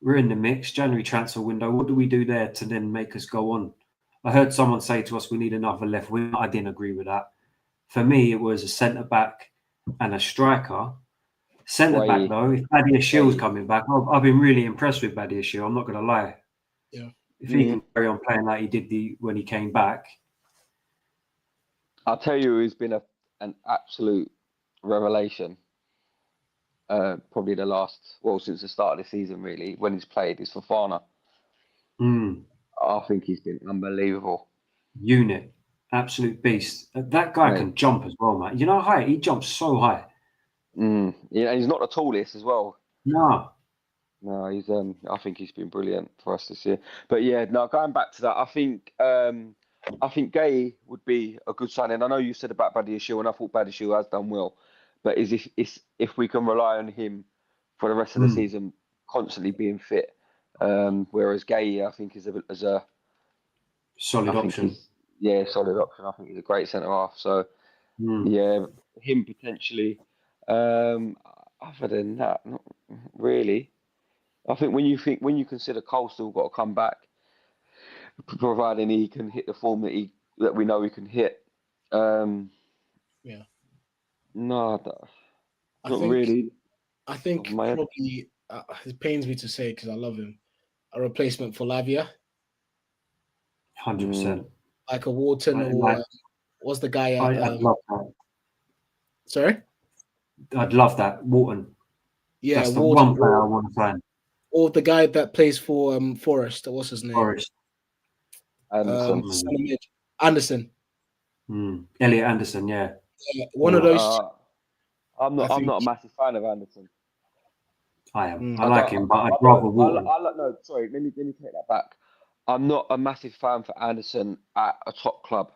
we're in the mix, January transfer window. What do we do there to then make us go on? I heard someone say to us, we need another left wing. I didn't agree with that. For me, it was a centre-back and a striker. Centre-back, though, if Badia Shield's coming back, I've been really impressed with Badia Shield. I'm not going to lie. Yeah. If he can carry on playing like he did when he came back. I'll tell you who's been an absolute revelation. Probably since the start of the season, really, when he's played, is Fofana. I think he's been unbelievable. Unit, absolute beast. That guy can jump as well, man. You know how high? He jumps so high. Yeah, and he's not the tallest as well. No, he's. I think he's been brilliant for us this year. But yeah, no, going back to that, I think Gay would be a good signing. I know you said about Badia Shield, and I thought Badia Shield has done well. But if we can rely on him for the rest of the season, constantly being fit, whereas Gay, I think, is a solid option. Solid option. I think he's a great centre half. So yeah, him potentially. Other than that, not really. I think when you consider Cole's still got to come back, providing he can hit the form that we know he can hit. Yeah. No, I not think really. I think my head. probably it pains me to say because I love him. A replacement for Lavia, 100%. like a Wharton or what's the guy at? I'd love that. Sorry. I'd love that. Wharton. Yeah, That's the Wharton one player I want to sign. or the guy that plays for Forest. What's his name? Forest. Anderson. Centre mid. Anderson. Elliot Anderson, yeah. One of those. I'm not think- a massive fan of Anderson. I am. Mm. I like him, but I'd rather Wharton. No, sorry. Let me take that back. I'm not a massive fan for Anderson at a top club.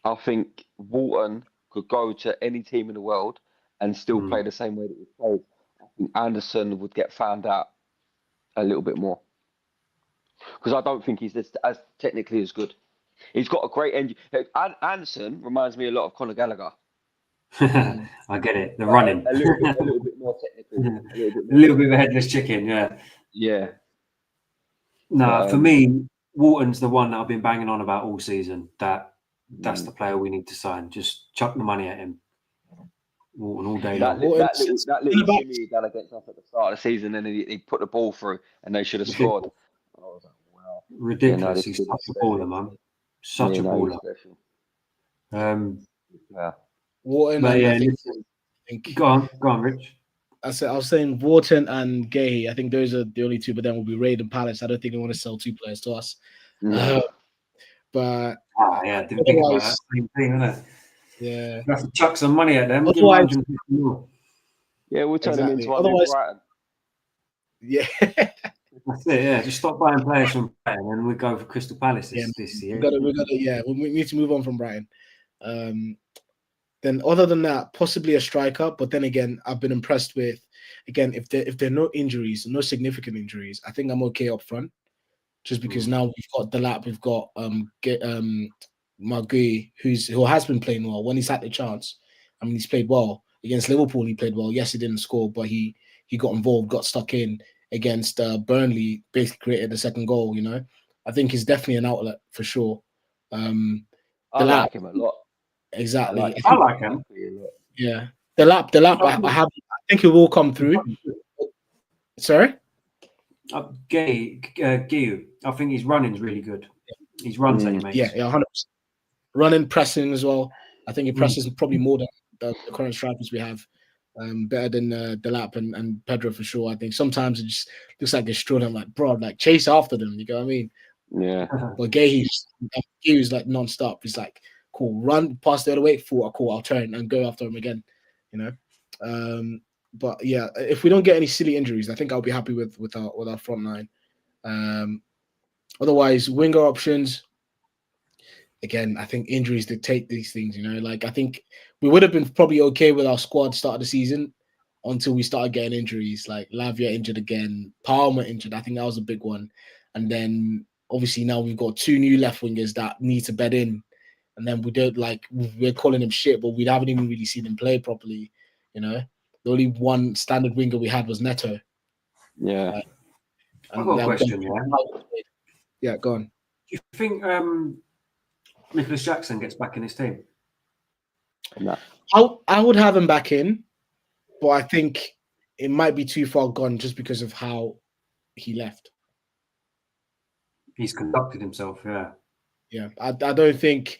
I think Wharton could go to any team in the world and still play the same way that he played. I think Anderson would get found out a little bit more because I don't think he's as technically as good. He's got a great engine. Anderson reminds me a lot of Conor Gallagher. I get it. The running. A little bit more technical. A little bit of a headless chicken, yeah. Yeah. No, for me, Wharton's the one that I've been banging on about all season. That's the player we need to sign. Just chuck the money at him. Wharton all day long. That little shimmy he done against us at the start of the season, and he put the ball through, and they should have scored. I was like, wow. Ridiculous. He's such a baller, man. Such a baller. Yeah. Wharton. But yeah, I think, go on, Rich. I was saying Wharton and Gay. I think those are the only two, but then will be Raid and Palace. I don't think they want to sell two players to us. But yeah, didn't think about that same thing, innit? Yeah, you have to chuck some money at them. Otherwise, yeah, we'll turn them into our Otherwise, Brighton. Yeah, that's it. Yeah, just stop buying players from Brighton, and we go for Crystal Palace this year. we need to move on from Brighton. Then, other than that, possibly a striker. But then again, I've been impressed with if there are no injuries, no significant injuries. I think I'm okay up front, just because now we've got Delap, we've got Magui, who has been playing well when he's had the chance. I mean, he's played well against Liverpool. He played well. Yes, he didn't score, but he got involved, got stuck in against Burnley. Basically, created the second goal. You know, I think he's definitely an outlet for sure. I like him a lot. Exactly. I like him. Yeah, the lap. I think it will come through. Sorry, Gay. I think his running's really good. His runs that he makes. Yeah, 100%. Running, pressing as well. I think he presses probably more than the current strikers we have. Better than Delap and Pedro for sure. I think sometimes it just looks like they're struggling. Like, bro, like chase after them. You know what I mean? Yeah. But Gay's like non-stop. He's like, cool, run past the other way, cool, I'll turn and go after him again. You know. But yeah, if we don't get any silly injuries, I think I'll be happy with our front line. Otherwise, winger options. Again, I think injuries dictate these things. You know, like I think we would have been probably okay with our squad start of the season until we started getting injuries. Like Lavia injured again, Palmer injured. I think that was a big one. And then obviously now we've got two new left wingers that need to bed in. And then we're calling them shit, but we haven't even really seen them play properly. You know, the only one standard winger we had was Neto. Yeah. I've got a question. Yeah, go on. Do you think Nicholas Jackson gets back in his team? No. I would have him back in, but I think it might be too far gone just because of how he left. He's conducted himself, yeah. Yeah, I don't think.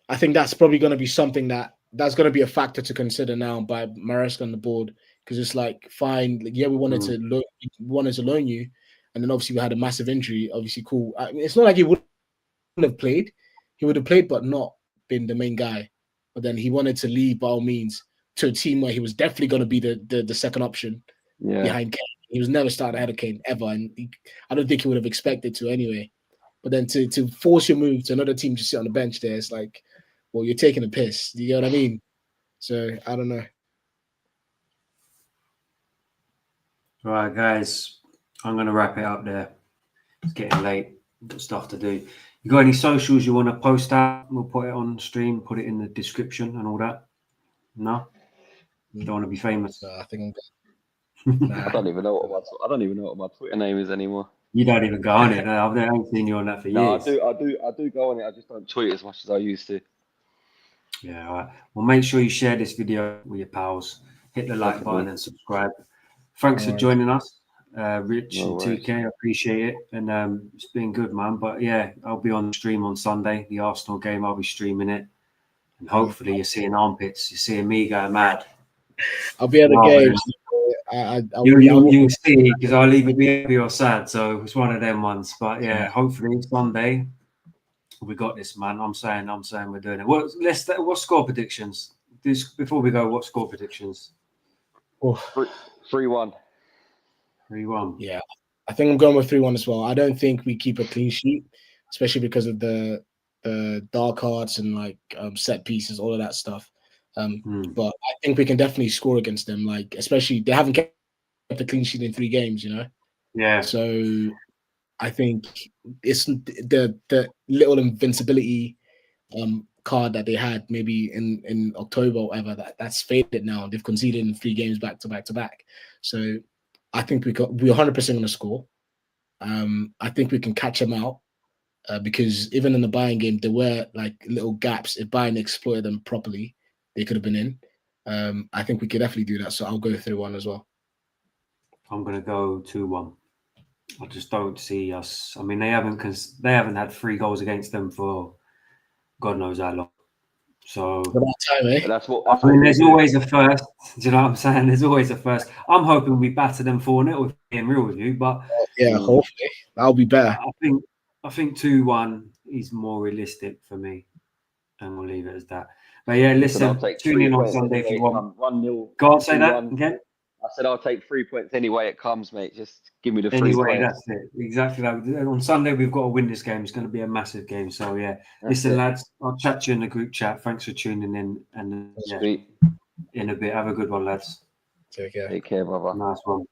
I think that's probably going to be something that's going to be a factor to consider now by Maresca on the board, because it's like, fine, like, yeah, we wanted to loan you, and then obviously we had a massive injury. Obviously, cool. I mean, it's not like he wouldn't have played. He would have played, but not been the main guy. But then he wanted to leave by all means to a team where he was definitely going to be the second option behind Kane. He was never starting ahead of Kane ever, and I don't think he would have expected to anyway. But then to force your move to another team to sit on the bench there, it's like, well, you're taking a piss. You get what I mean? So I don't know. All right, guys, I'm going to wrap it up there. It's getting late. Got stuff to do. You got any socials you want to post out? We'll put it on stream, put it in the description and all that. No? You don't want to be famous? I think I'm good. Nah. I don't even know what my Twitter name is anymore. You don't even go on it. No, I haven't seen you on that for No, years. I do go on it. I just don't tweet as much as I used to. Yeah, all right. Well, make sure you share this video with your pals. Hit the like button and subscribe. Thanks for joining us, Rich and TK. I appreciate it. And it's been good, man. But yeah, I'll be on stream on Sunday. The Arsenal game, I'll be streaming it. And hopefully you're seeing armpits. You're seeing me go mad. I'll be at the game. You'll see, because I'll either be happy or sad. So it's one of them ones. But yeah, hopefully Sunday we got this, man. I'm saying we're doing it. What score predictions? Before we go, what score predictions? 3-1. 3-1. Yeah, I think I'm going with 3-1 as well. I don't think we keep a clean sheet, especially because of the dark arts and like set pieces, all of that stuff. But I think we can definitely score against them. Like, especially they haven't kept a clean sheet in 3 games, you know. Yeah. So I think it's the little invincibility card that they had maybe in October or whatever, that's faded now. They've conceded in 3 games back to back. So I think we're 100% going to score. I think we can catch them out because even in the Bayern game, there were like little gaps. If Bayern exploited them properly, they could have been in. I think we could definitely do that. So I'll go 3-1 as well. I'm going to go 2-1. I just don't see us. I mean, they haven't had 3 goals against them for God knows how long. So that's what I mean, there's always a first. Do you know what I'm saying? There's always a first. I'm hoping we batter them 4-0, if being real with you. But yeah, hopefully that'll be better. I think 2-1 is more realistic for me, and we'll leave it as that. But yeah, listen, tune in on Sunday if you want. 1-0. Go on, say that again. I said I'll take 3 points any way it comes, mate. Just give me the 3 anyway, points. That's it. Exactly that. On Sunday, we've got to win this game. It's going to be a massive game. So, yeah. Listen, lads, I'll chat to you in the group chat. Thanks for tuning in. And yeah, in a bit. Have a good one, lads. Take care. Take care, brother. Nice one.